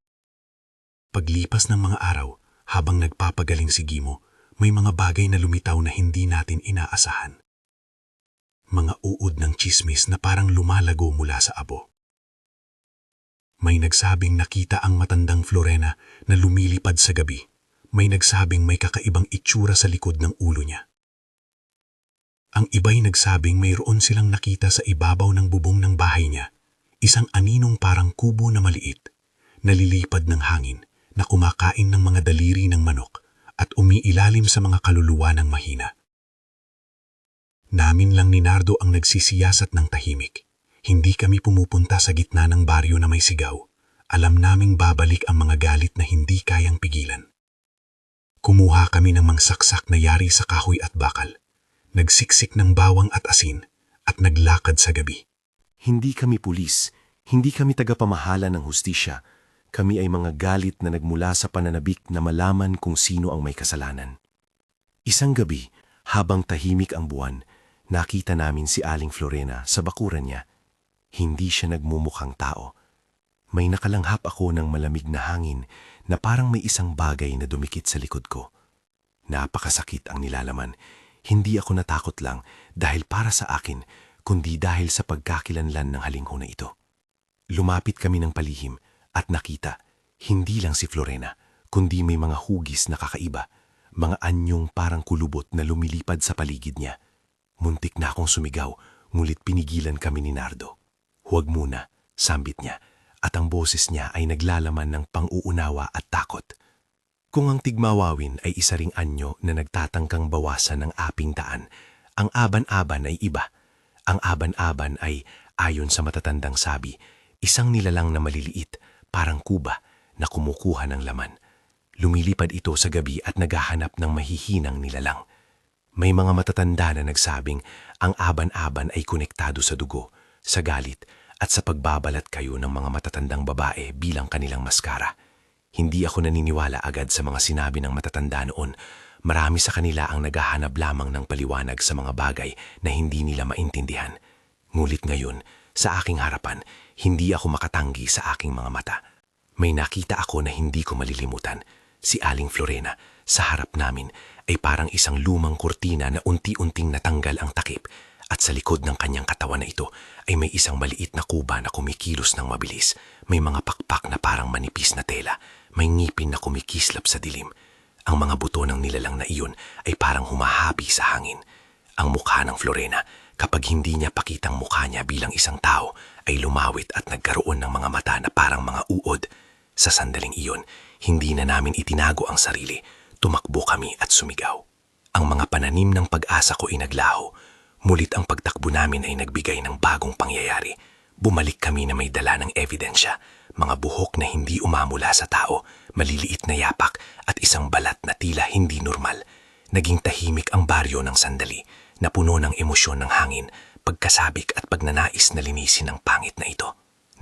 Paglipas ng mga araw, habang nagpapagaling si Gimo, may mga bagay na lumitaw na hindi natin inaasahan. Mga uod ng tsismis na parang lumalago mula sa abo. May nagsabing nakita ang matandang Florena na lumilipad sa gabi. May nagsabing may kakaibang itsura sa likod ng ulo niya. Ang iba'y nagsabing mayroon silang nakita sa ibabaw ng bubong ng bahay niya, isang aninong parang kubo na maliit, nalilipad ng hangin, na kumakain ng mga daliri ng manok at umiilalim sa mga kaluluwa ng mahina. Namin lang ni Nardo ang nagsisiyasat ng tahimik. Hindi kami pumupunta sa gitna ng baryo na may sigaw. Alam naming babalik ang mga galit na hindi kayang pigilan. Kumuha kami ng mangsaksak na yari sa kahoy at bakal. Nagsiksik ng bawang at asin at naglakad sa gabi. Hindi kami pulis, hindi kami tagapamahala ng hustisya. Kami ay mga galit na nagmula sa pananabik na malaman kung sino ang may kasalanan. Isang gabi, habang tahimik ang buwan, nakita namin si Aling Florena sa bakuran niya. Hindi siya nagmumukhang tao. May nakalanghap ako ng malamig na hangin na parang may isang bagay na dumikit sa likod ko. Napakasakit ang nilalaman. Hindi ako natakot lang dahil para sa akin, kundi dahil sa pagkakilanlan ng halingho na ito. Lumapit kami ng palihim at nakita, hindi lang si Florena, kundi may mga hugis na kakaiba, mga anyong parang kulubot na lumilipad sa paligid niya. Muntik na akong sumigaw, ngulit pinigilan kami ni Nardo. Huwag muna, sambit niya, at ang boses niya ay naglalaman ng pang-uunawa at takot. Kung ang tigmawawin ay isa ring anyo na nagtatangkang bawasan ng aping daan, ang aban-aban ay iba. Ang aban-aban ay, ayon sa matatandang sabi, isang nilalang na maliliit, parang kuba, na kumukuha ng laman. Lumilipad ito sa gabi at naghahanap ng mahihinang nilalang. May mga matatanda na nagsabing ang aban-aban ay konektado sa dugo, sa galit, at sa pagbabalat kayo ng mga matatandang babae bilang kanilang maskara. Hindi ako naniniwala agad sa mga sinabi ng matatanda noon. Marami sa kanila ang naghahanap lamang ng paliwanag sa mga bagay na hindi nila maintindihan. Ngulit ngayon, sa aking harapan, hindi ako makatanggi sa aking mga mata. May nakita ako na hindi ko malilimutan. Si Aling Florena, sa harap namin, ay parang isang lumang kurtina na unti-unting natanggal ang takip at sa likod ng kanyang katawan na ito ay may isang maliit na kuba na kumikilos ng mabilis. May mga pakpak na parang manipis na tela, may ngipin na kumikislap sa dilim. Ang mga buto ng nilalang na iyon ay parang humahabi sa hangin. Ang mukha ng Florena, kapag hindi niya pakitang mukha niya bilang isang tao, ay lumawit at nagkaroon ng mga mata na parang mga uod. Sa sandaling iyon, hindi na namin itinago ang sarili. Tumakbo kami at sumigaw. Ang mga pananim ng pag-asa ko ay naglaho. Mulit ang pagtakbo namin ay nagbigay ng bagong pangyayari. Bumalik kami na may dala ng ebidensya, mga buhok na hindi umamula sa tao, maliliit na yapak at isang balat na tila hindi normal. Naging tahimik ang baryo ng sandali, na puno ng emosyon ng hangin, pagkasabik at pagnanais na linisin ang pangit na ito.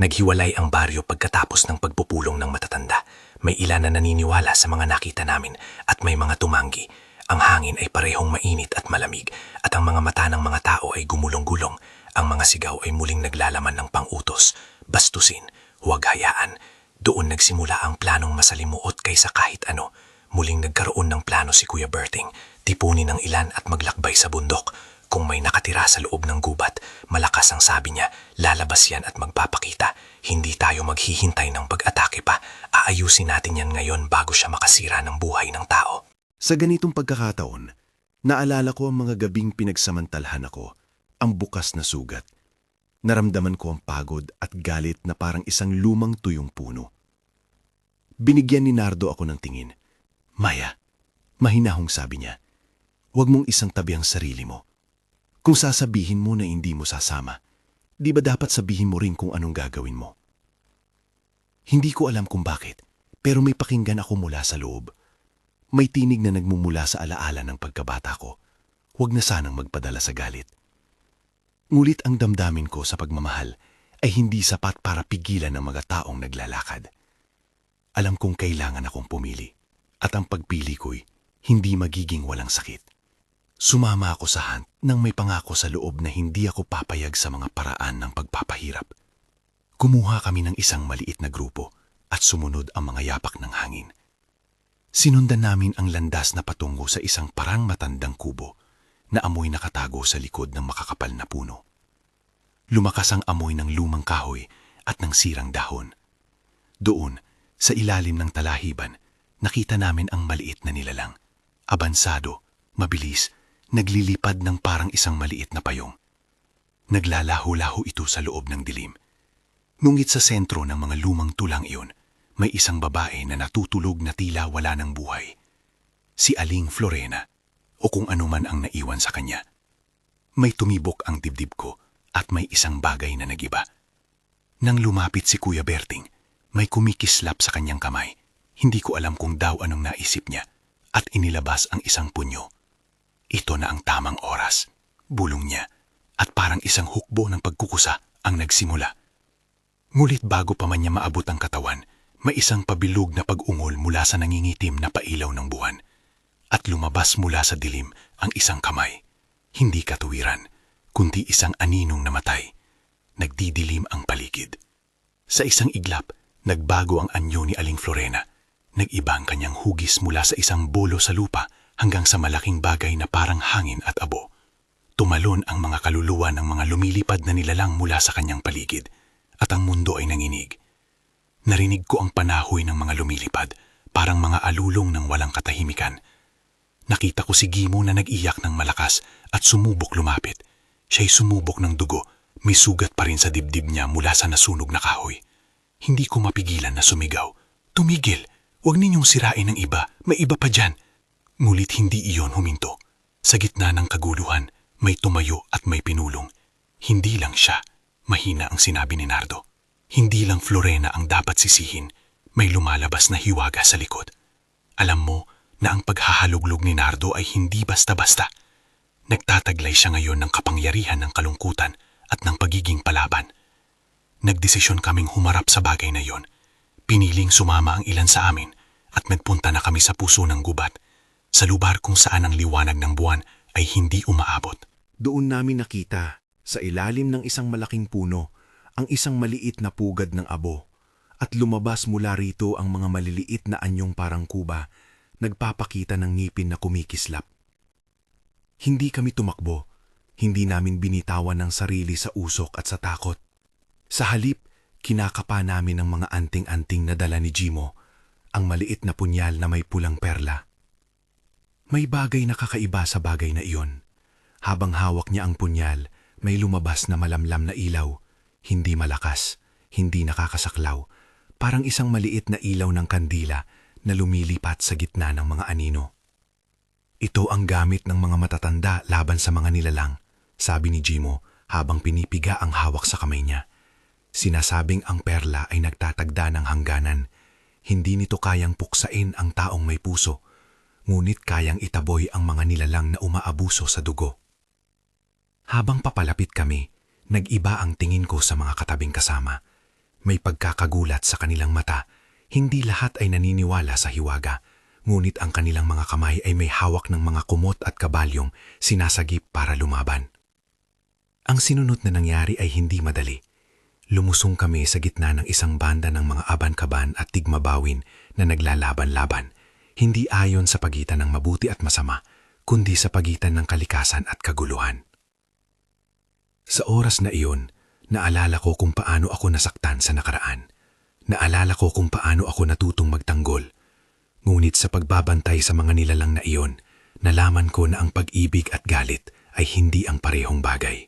Naghiwalay ang baryo pagkatapos ng pagpupulong ng matatanda. May ilan na naniniwala sa mga nakita namin at may mga tumanggi. Ang hangin ay parehong mainit at malamig at ang mga mata ng mga tao ay gumulong-gulong. Ang mga sigaw ay muling naglalaman ng pang-utos. Bastusin, huwag hayaan. Doon nagsimula ang planong masalimuot kaysa kahit ano. Muling nagkaroon ng plano si Kuya Berting, tipunin ng ilan at maglakbay sa bundok. Kung may nakatira sa loob ng gubat, malakas ang sabi niya, lalabas yan at magpapakita. Hindi tayo maghihintay ng pag-atake pa. Aayusin natin yan ngayon bago siya makasira ng buhay ng tao. Sa ganitong pagkakataon, naalala ko ang mga gabing pinagsamantalhan ako, ang bukas na sugat. Naramdaman ko ang pagod at galit na parang isang lumang tuyong puno. Binigyan ni Nardo ako ng tingin. Maya, mahinahong sabi niya, huwag mong isang tabi ang sarili mo. Kung sasabihin mo na hindi mo sasama, di ba dapat sabihin mo rin kung anong gagawin mo? Hindi ko alam kung bakit, pero may pakinggan ako mula sa loob. May tinig na nagmumula sa alaala ng pagkabata ko. Huwag na sanang magpadala sa galit. Ngulit ang damdamin ko sa pagmamahal ay hindi sapat para pigilan ng mga taong naglalakad. Alam kong kailangan akong pumili at ang pagpili ko'y hindi magiging walang sakit. Sumama ako sa hunt nang may pangako sa loob na hindi ako papayag sa mga paraan ng pagpapahirap. Kumuha kami ng isang maliit na grupo at sumunod ang mga yapak ng hangin. Sinundan namin ang landas na patungo sa isang parang matandang kubo na amoy nakatago sa likod ng makakapal na puno. Lumakas ang amoy ng lumang kahoy at ng sirang dahon. Doon, sa ilalim ng talahiban, nakita namin ang maliit na nilalang. Abansado, mabilis, naglilipad ng parang isang maliit na payong. Naglalaho-laho ito sa loob ng dilim. Ngunit sa sentro ng mga lumang tulang iyon, may isang babae na natutulog na tila wala ng buhay. Si Aling Florena, o kung ano man ang naiwan sa kanya. May tumibok ang dibdib ko at may isang bagay na nagiba. Nang lumapit si Kuya Berting, may kumikislap sa kanyang kamay. Hindi ko alam kung daw anong naisip niya at inilabas ang isang punyo. Ito na ang tamang oras, bulong niya, at parang isang hukbo ng pagkukusa ang nagsimula. Ngulit bago pa man niya maabot ang katawan, may isang pabilog na pag-ungol mula sa nangingitim na pailaw ng buwan. At lumabas mula sa dilim ang isang kamay. Hindi katuwiran, kundi isang aninong namatay. Nagdidilim ang paligid. Sa isang iglap, nagbago ang anyo ni Aling Florena. Nag-iba ang kanyang hugis mula sa isang bolo sa lupa hanggang sa malaking bagay na parang hangin at abo. Tumalon ang mga kaluluwa ng mga lumilipad na nilalang mula sa kanyang paligid at ang mundo ay nanginig. Narinig ko ang panahoy ng mga lumilipad, parang mga alulong ng walang katahimikan. Nakita ko si Gimo na nag-iyak ng malakas at sumubok lumapit. Siya'y sumubok ng dugo, may sugat pa rin sa dibdib niya mula sa nasunog na kahoy. Hindi ko mapigilan na sumigaw. Tumigil! Huwag ninyong sirain ng iba, may iba pa dyan. Ngulit hindi iyon huminto. Sa gitna ng kaguluhan, may tumayo at may pinulong. Hindi lang siya, mahina ang sinabi ni Nardo. Hindi lang Florena ang dapat sisihin, may lumalabas na hiwaga sa likod. Alam mo na ang paghahaluglog ni Nardo ay hindi basta-basta. Nagtataglay siya ngayon ng kapangyarihan ng kalungkutan at ng pagiging palaban. Nagdesisyon kaming humarap sa bagay na iyon. Piniling sumama ang ilan sa amin at nagpunta na kami sa puso ng gubat, sa lugar kung saan ang liwanag ng buwan ay hindi umaabot. Doon namin nakita, sa ilalim ng isang malaking puno, ang isang maliit na pugad ng abo. At lumabas mula rito ang mga maliliit na anyong parang kuba, nagpapakita ng ngipin na kumikislap. Hindi kami tumakbo, hindi namin binitawan ng sarili sa usok at sa takot. Sa halip, kinakapa namin ang mga anting-anting na dala ni Gimo, ang maliit na punyal na may pulang perla. May bagay na kakaiba sa bagay na iyon. Habang hawak niya ang punyal, may lumabas na malamlam na ilaw, hindi malakas, hindi nakakasaklaw, parang isang maliit na ilaw ng kandila na lumilipat sa gitna ng mga anino. Ito ang gamit ng mga matatanda laban sa mga nilalang, sabi ni Gimo habang pinipiga ang hawak sa kamay niya. Sinasabing ang perla ay nagtatagda ng hangganan. Hindi nito kayang puksain ang taong may puso, ngunit kayang itaboy ang mga nilalang na umaabuso sa dugo. Habang papalapit kami, nag-iba ang tingin ko sa mga katabing kasama. May pagkakagulat sa kanilang mata. Hindi lahat ay naniniwala sa hiwaga, ngunit ang kanilang mga kamay ay may hawak ng mga kumot at kabalyong sinasagip para lumaban. Ang sinunod na nangyari ay hindi madali. Lumusong kami sa gitna ng isang banda ng mga aban-kaban at tigmabawin na naglalaban-laban, hindi ayon sa pagitan ng mabuti at masama, kundi sa pagitan ng kalikasan at kaguluhan. Sa oras na iyon, naalala ko kung paano ako nasaktan sa nakaraan. Naalala ko kung paano ako natutong magtanggol. Ngunit sa pagbabantay sa mga nilalang na iyon, nalaman ko na ang pag-ibig at galit ay hindi ang parehong bagay.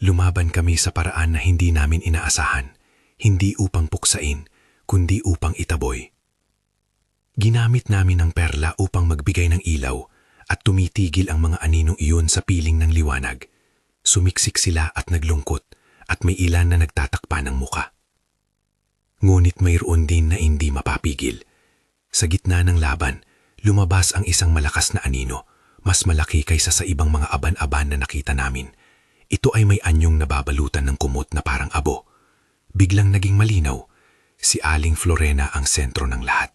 Lumaban kami sa paraan na hindi namin inaasahan, hindi upang puksain, kundi upang itaboy. Ginamit namin ang perla upang magbigay ng ilaw at tumitigil ang mga aninong iyon sa piling ng liwanag. Sumiksik sila at naglungkot at may ilan na nagtatakpa ng muka. Ngunit mayroon din na hindi mapapigil. Sa gitna ng laban, lumabas ang isang malakas na anino, mas malaki kaysa sa ibang mga aban-aban na nakita namin. Ito ay may anyong nababalutan ng kumot na parang abo. Biglang naging malinaw, si Aling Florena ang sentro ng lahat.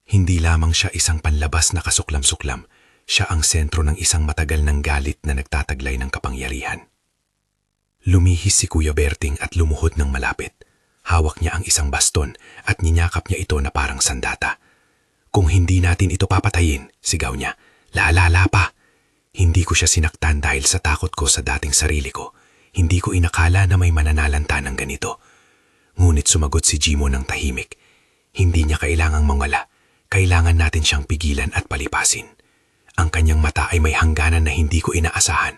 Hindi lamang siya isang panlabas na kasuklam-suklam, siya ang sentro ng isang matagal ng galit na nagtataglay ng kapangyarihan. Lumihis si Kuya Berting at lumuhod ng malapit. Hawak niya ang isang baston at ninyakap niya ito na parang sandata. Kung hindi natin ito papatayin, sigaw niya, laalala pa. Hindi ko siya sinaktan dahil sa takot ko sa dating sarili ko. Hindi ko inakala na may mananalanta ng ganito. Ngunit sumagot si Gimo ng tahimik. Hindi niya kailangang mangala. Kailangan natin siyang pigilan at palipasin. Ang kanyang mata ay may hangganan na hindi ko inaasahan.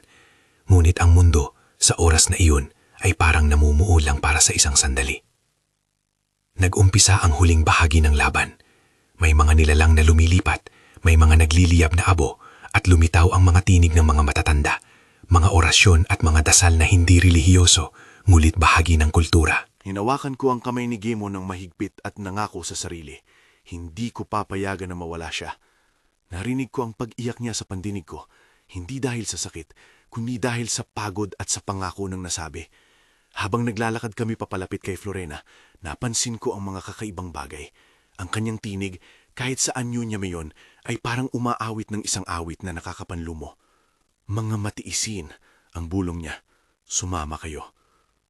Ngunit ang mundo, sa oras na iyon, ay parang namumuo lang para sa isang sandali. Nag-umpisa ang huling bahagi ng laban. May mga nilalang na lumilipat, may mga nagliliyab na abo, at lumitaw ang mga tinig ng mga matatanda, mga orasyon at mga dasal na hindi relihiyoso, ngulit bahagi ng kultura. Hinawakan ko ang kamay ni Gimo ng mahigpit at nangako sa sarili. Hindi ko papayagan na mawala siya. Narinig ko ang pag-iyak niya sa pandinig ko, hindi dahil sa sakit, kundi dahil sa pagod at sa pangako ng nasabi. Habang naglalakad kami papalapit kay Florena, napansin ko ang mga kakaibang bagay. Ang kanyang tinig, kahit sa anyo niya mayon, ay parang umaawit ng isang awit na nakakapanlumo. Mga matiisin ang bulong niya. Sumama kayo.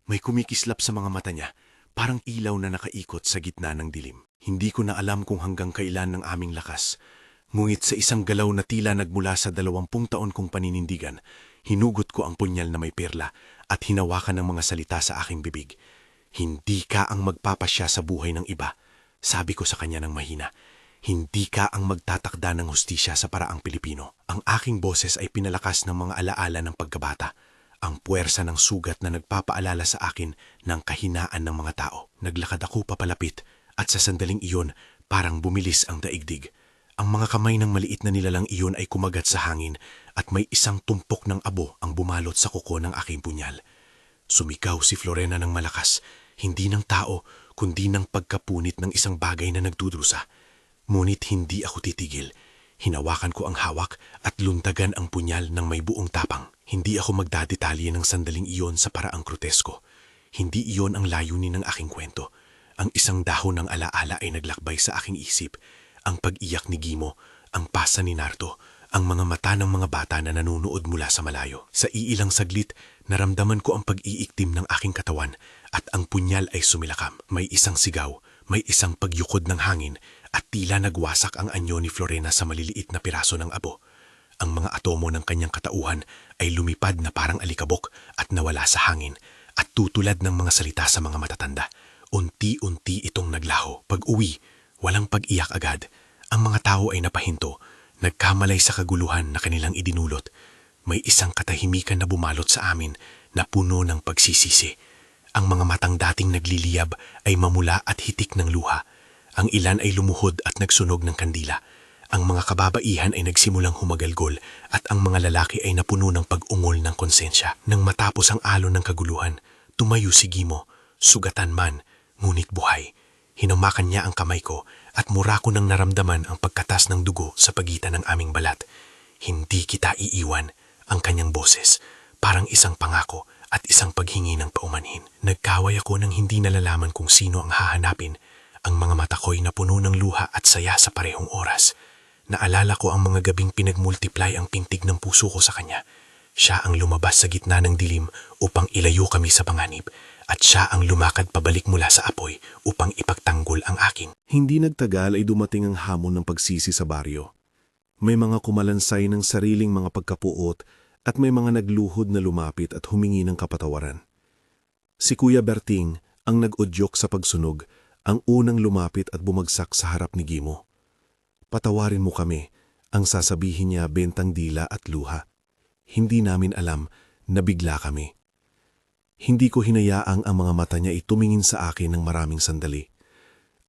May kumikislap sa mga mata niya, parang ilaw na nakaikot sa gitna ng dilim. Hindi ko na alam kung hanggang kailan ng aming lakas. Ngunit sa isang galaw na tila nagmula sa 20 taon kong paninindigan, hinugot ko ang punyal na may perla at hinawakan ng mga salita sa aking bibig. Hindi ka ang magpapasya sa buhay ng iba, sabi ko sa kanya ng mahina. Hindi ka ang magtatakda ng hustisya sa paraang Pilipino. Ang aking boses ay pinalakas ng mga alaala ng pagkabata. Ang puwersa ng sugat na nagpapaalala sa akin ng kahinaan ng mga tao. Naglakad ako papalapit at sa sandaling iyon parang bumilis ang daigdig. Ang mga kamay ng maliit na nilalang iyon ay kumagat sa hangin at may isang tumpok ng abo ang bumalot sa kuko ng aking punyal. Sumigaw si Florena ng malakas, hindi ng tao kundi ng pagkapunit ng isang bagay na nagdudusa. Ngunit hindi ako titigil. Hinawakan ko ang hawak at lundagan ang punyal ng may buong tapang. Hindi ako magdadetalye ng sandaling iyon sa paraang grotesko. Hindi iyon ang layunin ng aking kwento. Ang isang dahon ng alaala ay naglakbay sa aking isip. Ang pag-iyak ni Gimo, ang pasa ni Nardo, ang mga mata ng mga bata na nanunood mula sa malayo. Sa iilang saglit, naramdaman ko ang pag-iiktim ng aking katawan at ang punyal ay sumilakam. May isang sigaw, may isang pagyukod ng hangin at tila nagwasak ang anyo ni Florena sa maliliit na piraso ng abo. Ang mga atomo ng kanyang katauhan ay lumipad na parang alikabok at nawala sa hangin at tutulad ng mga salita sa mga matatanda. Unti-unti itong naglaho. Pag-uwi, walang pag-iyak agad. Ang mga tao ay napahinto, nagkamalay sa kaguluhan na kanilang idinulot. May isang katahimikan na bumalot sa amin na puno ng pagsisisi. Ang mga matang dating nagliliyab ay mamula at hitik ng luha. Ang ilan ay lumuhod at nagsunog ng kandila. Ang mga kababaihan ay nagsimulang humagalgol at ang mga lalaki ay napuno ng pag-ungol ng konsensya. Nang matapos ang alon ng kaguluhan, tumayo si Gimo, sugatan man, ngunit buhay. Hinamakan niya ang kamay ko at mura ko nang naramdaman ang pagkatas ng dugo sa pagitan ng aming balat. Hindi kita iiwan, ang kanyang boses, parang isang pangako at isang paghingi ng paumanhin. Nagkaway ako nang hindi nalalaman kung sino ang hahanapin. Ang mga mata ko'y napuno ng luha at saya sa parehong oras. Naalala ko ang mga gabing pinagmultiply ang pintig ng puso ko sa kanya. Siya ang lumabas sa gitna ng dilim upang ilayo kami sa panganib. At siya ang lumakad pabalik mula sa apoy upang ipagtanggol ang akin. Hindi nagtagal ay dumating ang hamon ng pagsisi sa baryo. May mga kumalansay ng sariling mga pagkapuot at may mga nagluhod na lumapit at humingi ng kapatawaran. Si Kuya Berting, ang nag-udyok sa pagsunog, ang unang lumapit at bumagsak sa harap ni Gimo. Patawarin mo kami, ang sasabihin niya bentang dila at luha. Hindi namin alam na bigla kami. Hindi ko hinayaang ang mga mata niya tumingin sa akin ng maraming sandali.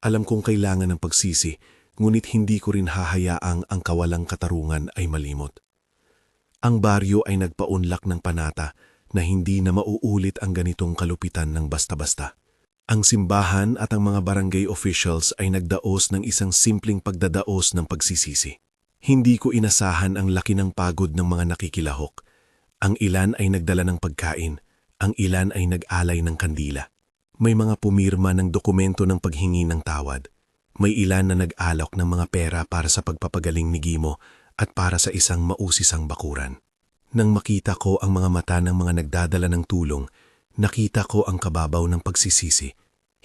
Alam kong kailangan ng pagsisi, ngunit hindi ko rin hahayaang ang kawalang katarungan ay malimot. Ang baryo ay nagpaunlak ng panata na hindi na mauulit ang ganitong kalupitan ng basta-basta. Ang simbahan at ang mga barangay officials ay nagdaos ng isang simpleng pagdadaos ng pagsisisi. Hindi ko inasahan ang laki ng pagod ng mga nakikilahok. Ang ilan ay nagdala ng pagkain. Ang ilan ay nag-alay ng kandila. May mga pumirma ng dokumento ng paghingi ng tawad. May ilan na nag-alok ng mga pera para sa pagpapagaling ni Gimo at para sa isang mausisang bakuran. Nang makita ko ang mga mata ng mga nagdadala ng tulong, nakita ko ang kababaw ng pagsisisi,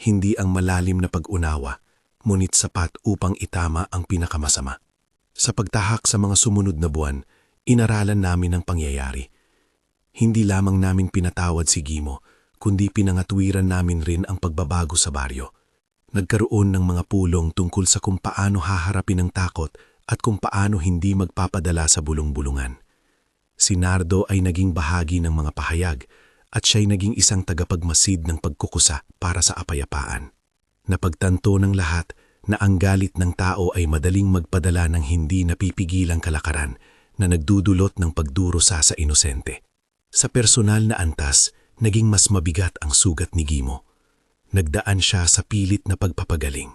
hindi ang malalim na pag-unawa, ngunit sapat upang itama ang pinakamasama. Sa pagtahak sa mga sumunod na buwan, inaralan namin ang pangyayari. Hindi lamang namin pinatawad si Gimo, kundi pinangatwiran namin rin ang pagbabago sa baryo. Nagkaroon ng mga pulong tungkol sa kung paano haharapin ang takot at kung paano hindi magpapadala sa bulong-bulungan. Si Nardo ay naging bahagi ng mga pahayag at siya'y naging isang tagapagmasid ng pagkukusa para sa apayapaan. Napagtanto ng lahat na ang galit ng tao ay madaling magpadala ng hindi napipigilang kalakaran na nagdudulot ng pagdurusa sa inosente. Sa personal na antas, naging mas mabigat ang sugat ni Gimo. Nagdaan siya sa pilit na pagpapagaling.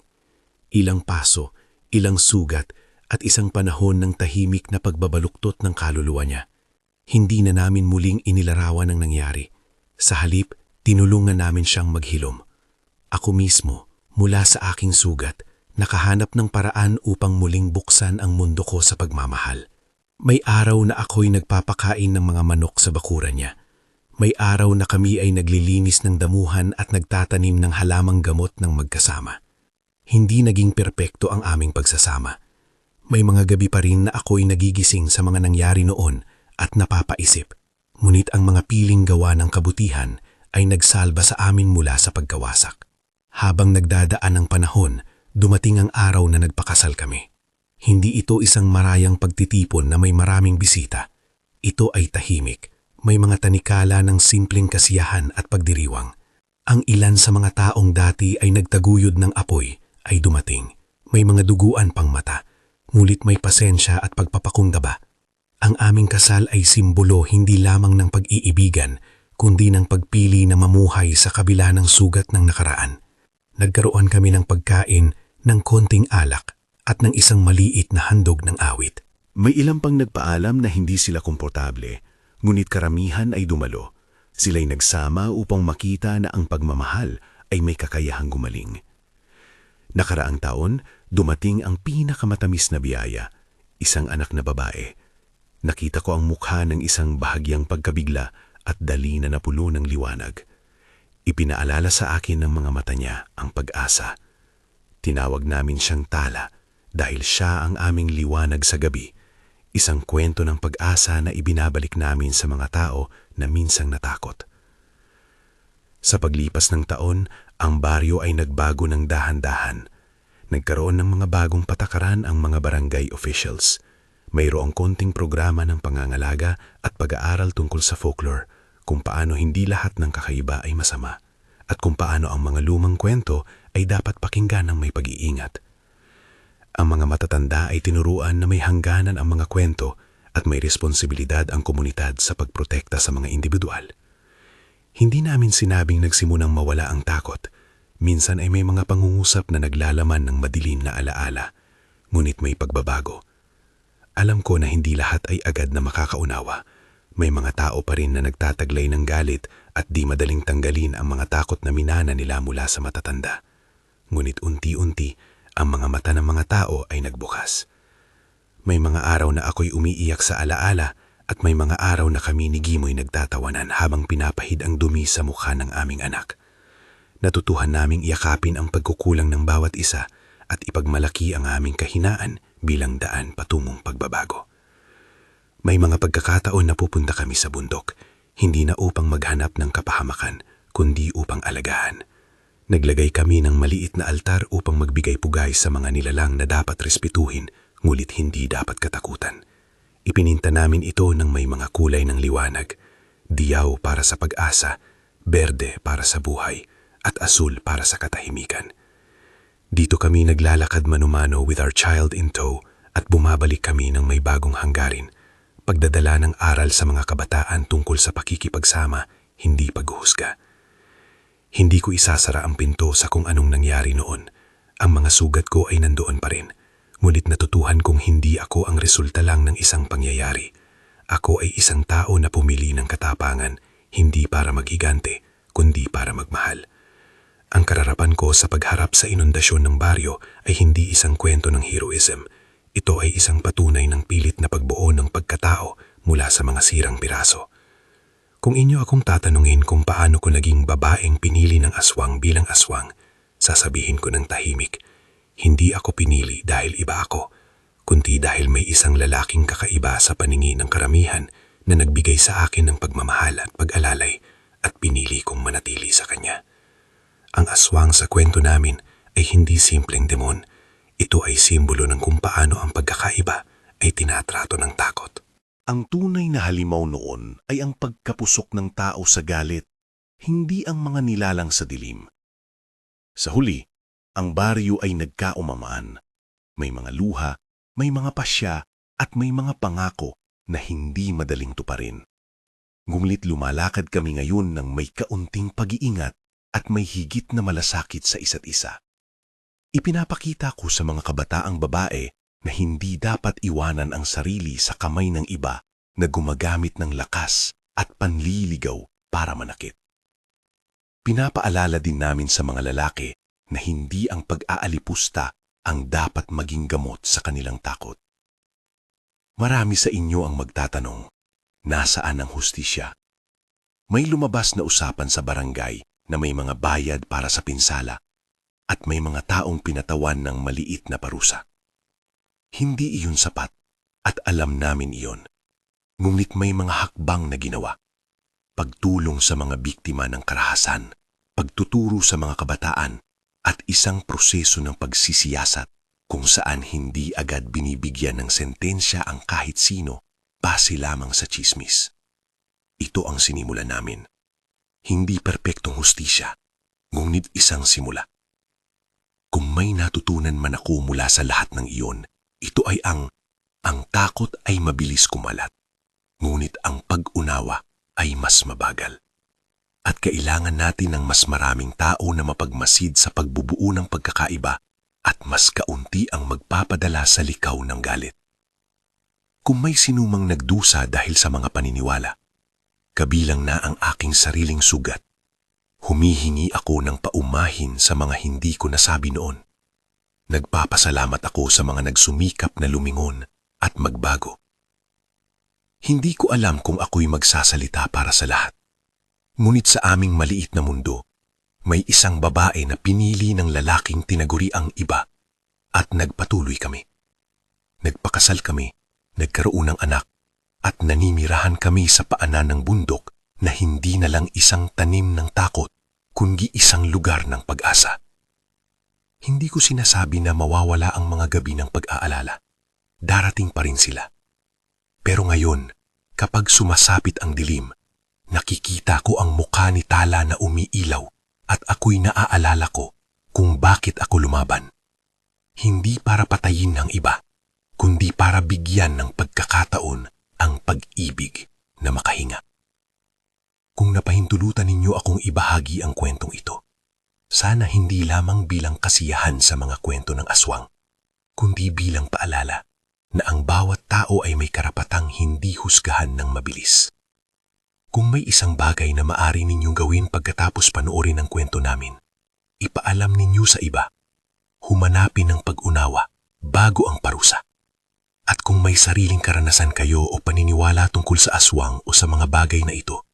Ilang paso, ilang sugat at isang panahon ng tahimik na pagbabaluktot ng kaluluwa niya. Hindi na namin muling inilarawan ang nangyari. Sa halip, Tinulungan namin siyang maghilom. Ako mismo, mula sa aking sugat, nakahanap ng paraan upang muling buksan ang mundo ko sa pagmamahal. May araw na ako'y nagpapakain ng mga manok sa bakuran niya. May araw na kami ay naglilinis ng damuhan at nagtatanim ng halamang gamot ng magkasama. Hindi naging perpekto ang aming pagsasama. May mga gabi pa rin na ako'y nagigising sa mga nangyari noon at napapaisip. Ngunit ang mga piling gawa ng kabutihan ay nagsalba sa amin mula sa pagkawasak. Habang nagdadaan ang panahon, dumating ang araw na nagpakasal kami. Hindi ito isang marayang pagtitipon na may maraming bisita. Ito ay tahimik. May mga tanikala ng simpleng kasiyahan at pagdiriwang. Ang ilan sa mga taong dati ay nagtaguyod ng apoy ay dumating. May mga duguan pang mata, ngulit may pasensya at pagpapakungdaba. Ang aming kasal ay simbolo hindi lamang ng pag-iibigan, kundi ng pagpili na mamuhay sa kabila ng sugat ng nakaraan. Nagkaroon kami ng pagkain, ng konting alak, at ng isang maliit na handog ng awit. May ilang pang nagpaalam na hindi sila komportable, ngunit karamihan ay dumalo. Sila'y nagsama upang makita na ang pagmamahal ay may kakayahang gumaling. Nakaraang taon, dumating ang pinakamatamis na biyaya, isang anak na babae. Nakita ko ang mukha ng isang bahagyang pagkabigla at dali na napuno ng liwanag. Ipinaalala sa akin ng mga mata niya ang pag-asa. Tinawag namin siyang Tala dahil siya ang aming liwanag sa gabi. Isang kwento ng pag-asa na ibinabalik namin sa mga tao na minsang natakot. Sa paglipas ng taon, ang baryo ay nagbago ng dahan-dahan. Nagkaroon ng mga bagong patakaran ang mga barangay officials. Mayroong konting programa ng pangangalaga at pag-aaral tungkol sa folklore, kung paano hindi lahat ng kakaiba ay masama, at kung paano ang mga lumang kwento ay dapat pakinggan ng may pag-iingat. Ang mga matatanda ay tinuruan na may hangganan ang mga kwento at may responsibilidad ang komunidad sa pagprotekta sa mga individual. Hindi namin sinabing nagsimunang mawala ang takot. Minsan ay may mga pangungusap na naglalaman ng madilim na alaala, ngunit may pagbabago. Alam ko na hindi lahat ay agad na makakaunawa. May mga tao pa rin na nagtataglay ng galit at di madaling tanggalin ang mga takot na minana nila mula sa matatanda. Ngunit unti-unti, ang mga mata ng mga tao ay nagbukas. May mga araw na ako'y umiiyak sa alaala at may mga araw na kami ni Gimoy nagtatawanan habang pinapahid ang dumi sa mukha ng aming anak. Natutuhan naming iyakapin ang pagkukulang ng bawat isa at ipagmalaki ang aming kahinaan bilang daan patungong pagbabago. May mga pagkakataon na pupunta kami sa bundok, hindi na upang maghanap ng kapahamakan, kundi upang alagahan. Naglagay kami ng maliit na altar upang magbigay pugay sa mga nilalang na dapat respetuhin, ngulit hindi dapat katakutan. Ipininta namin ito ng may mga kulay ng liwanag, diyaw para sa pag-asa, berde para sa buhay, at asul para sa katahimikan. Dito kami naglalakad manumano with our child in tow at bumabalik kami ng may bagong hanggarin, pagdadala ng aral sa mga kabataan tungkol sa pakikipagsama, hindi paghuhusga. Hindi ko isasara ang pinto sa kung anong nangyari noon. Ang mga sugat ko ay nandoon pa rin. Ngunit natutuhan kong hindi ako ang resulta lang ng isang pangyayari. Ako ay isang tao na pumili ng katapangan, hindi para maghigante, kundi para magmahal. Ang kararapan ko sa pagharap sa inundasyon ng baryo ay hindi isang kwento ng heroism. Ito ay isang patunay ng pilit na pagbuo ng pagkatao mula sa mga sirang piraso. Kung inyo akong tatanungin kung paano ko naging babaeng pinili ng aswang bilang aswang, sasabihin ko ng tahimik, hindi ako pinili dahil iba ako, kundi dahil may isang lalaking kakaiba sa paningin ng karamihan na nagbigay sa akin ng pagmamahal at pag-alalay at pinili kong manatili sa kanya. Ang aswang sa kwento namin ay hindi simpleng demon. Ito ay simbolo ng kung paano ang pagkakaiba ay tinatrato ng takot. Ang tunay na halimaw noon ay ang pagkapusok ng tao sa galit, hindi ang mga nilalang sa dilim. Sa huli, ang baryo ay nagkaumamaan. May mga luha, may mga pasya, at may mga pangako na hindi madaling tuparin. Ngunit lumalakad kami ngayon ng may kaunting pag-iingat at may higit na malasakit sa isa't isa. Ipinapakita ko sa mga kabataang babae na hindi dapat iwanan ang sarili sa kamay ng iba na gumagamit ng lakas at panliligaw para manakit. Pinapaalala din namin sa mga lalaki na hindi ang pag-aalipusta ang dapat maging gamot sa kanilang takot. Marami sa inyo ang magtatanong, nasaan ang hustisya? May lumabas na usapan sa barangay na may mga bayad para sa pinsala at may mga taong pinatawan ng maliit na parusa. Hindi iyon sapat at alam namin iyon. Ngunit may mga hakbang na ginawa. Pagtulong sa mga biktima ng karahasan, pagtuturo sa mga kabataan, at isang proseso ng pagsisiyasat kung saan hindi agad binibigyan ng sentensya ang kahit sino base lamang sa tsismis. Ito ang sinimulan namin. Hindi perpektong hustisya, ngunit isang simula. Kung may natutunan man ako mula sa lahat ng iyon, ito ay ang takot ay mabilis kumalat, ngunit ang pag-unawa ay mas mabagal. At kailangan natin ng mas maraming tao na mapagmasid sa pagbubuo ng pagkakaiba at mas kaunti ang magpapadala sa likaw ng galit. Kung may sinumang nagdusa dahil sa mga paniniwala, kabilang na ang aking sariling sugat, humihingi ako ng paumahin sa mga hindi ko nasabi noon. Nagpapasalamat ako sa mga nagsumikap na lumingon at magbago. Hindi ko alam kung ako'y magsasalita para sa lahat. Ngunit sa aming maliit na mundo, may isang babae na pinili ng lalaking tinaguri ang iba at nagpatuloy kami. Nagpakasal kami, nagkaroon ng anak at naninirahan kami sa paanan ng bundok na hindi na lang isang tanim ng takot kundi isang lugar ng pag-asa. Hindi ko sinasabi na mawawala ang mga gabi ng pag-aalala. Darating pa rin sila. Pero ngayon, kapag sumasapit ang dilim, nakikita ko ang mukha ni Tala na umiilaw at ako'y naaalala ko kung bakit ako lumaban. Hindi para patayin ng iba, kundi para bigyan ng pagkakataon ang pag-ibig na makahinga. Kung napahintulutan ninyo akong ibahagi ang kwentong ito, sana hindi lamang bilang kasiyahan sa mga kwento ng aswang, kundi bilang paalala na ang bawat tao ay may karapatang hindi husgahan ng mabilis. Kung may isang bagay na maari ninyong gawin pagkatapos panoorin ang kwento namin, ipaalam ninyo sa iba, humanapin ng pag-unawa bago ang parusa. At kung may sariling karanasan kayo o paniniwala tungkol sa aswang o sa mga bagay na ito,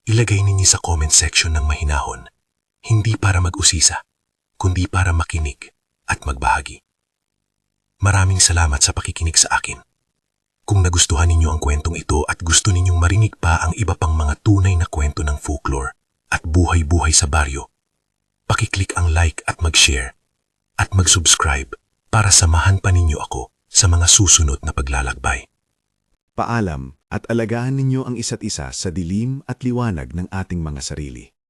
ilagay ninyo sa comment section ng mahinahon, hindi para mag-usisa, kundi para makinig at magbahagi. Maraming salamat sa pakikinig sa akin. Kung nagustuhan ninyo ang kwentong ito at gusto ninyong marinig pa ang iba pang mga tunay na kwento ng folklore at buhay-buhay sa baryo, pakiclick ang like at mag-share at mag-subscribe para samahan pa ninyo ako sa mga susunod na paglalakbay. Paalam at alagaan ninyo ang isa't isa sa dilim at liwanag ng ating mga sarili.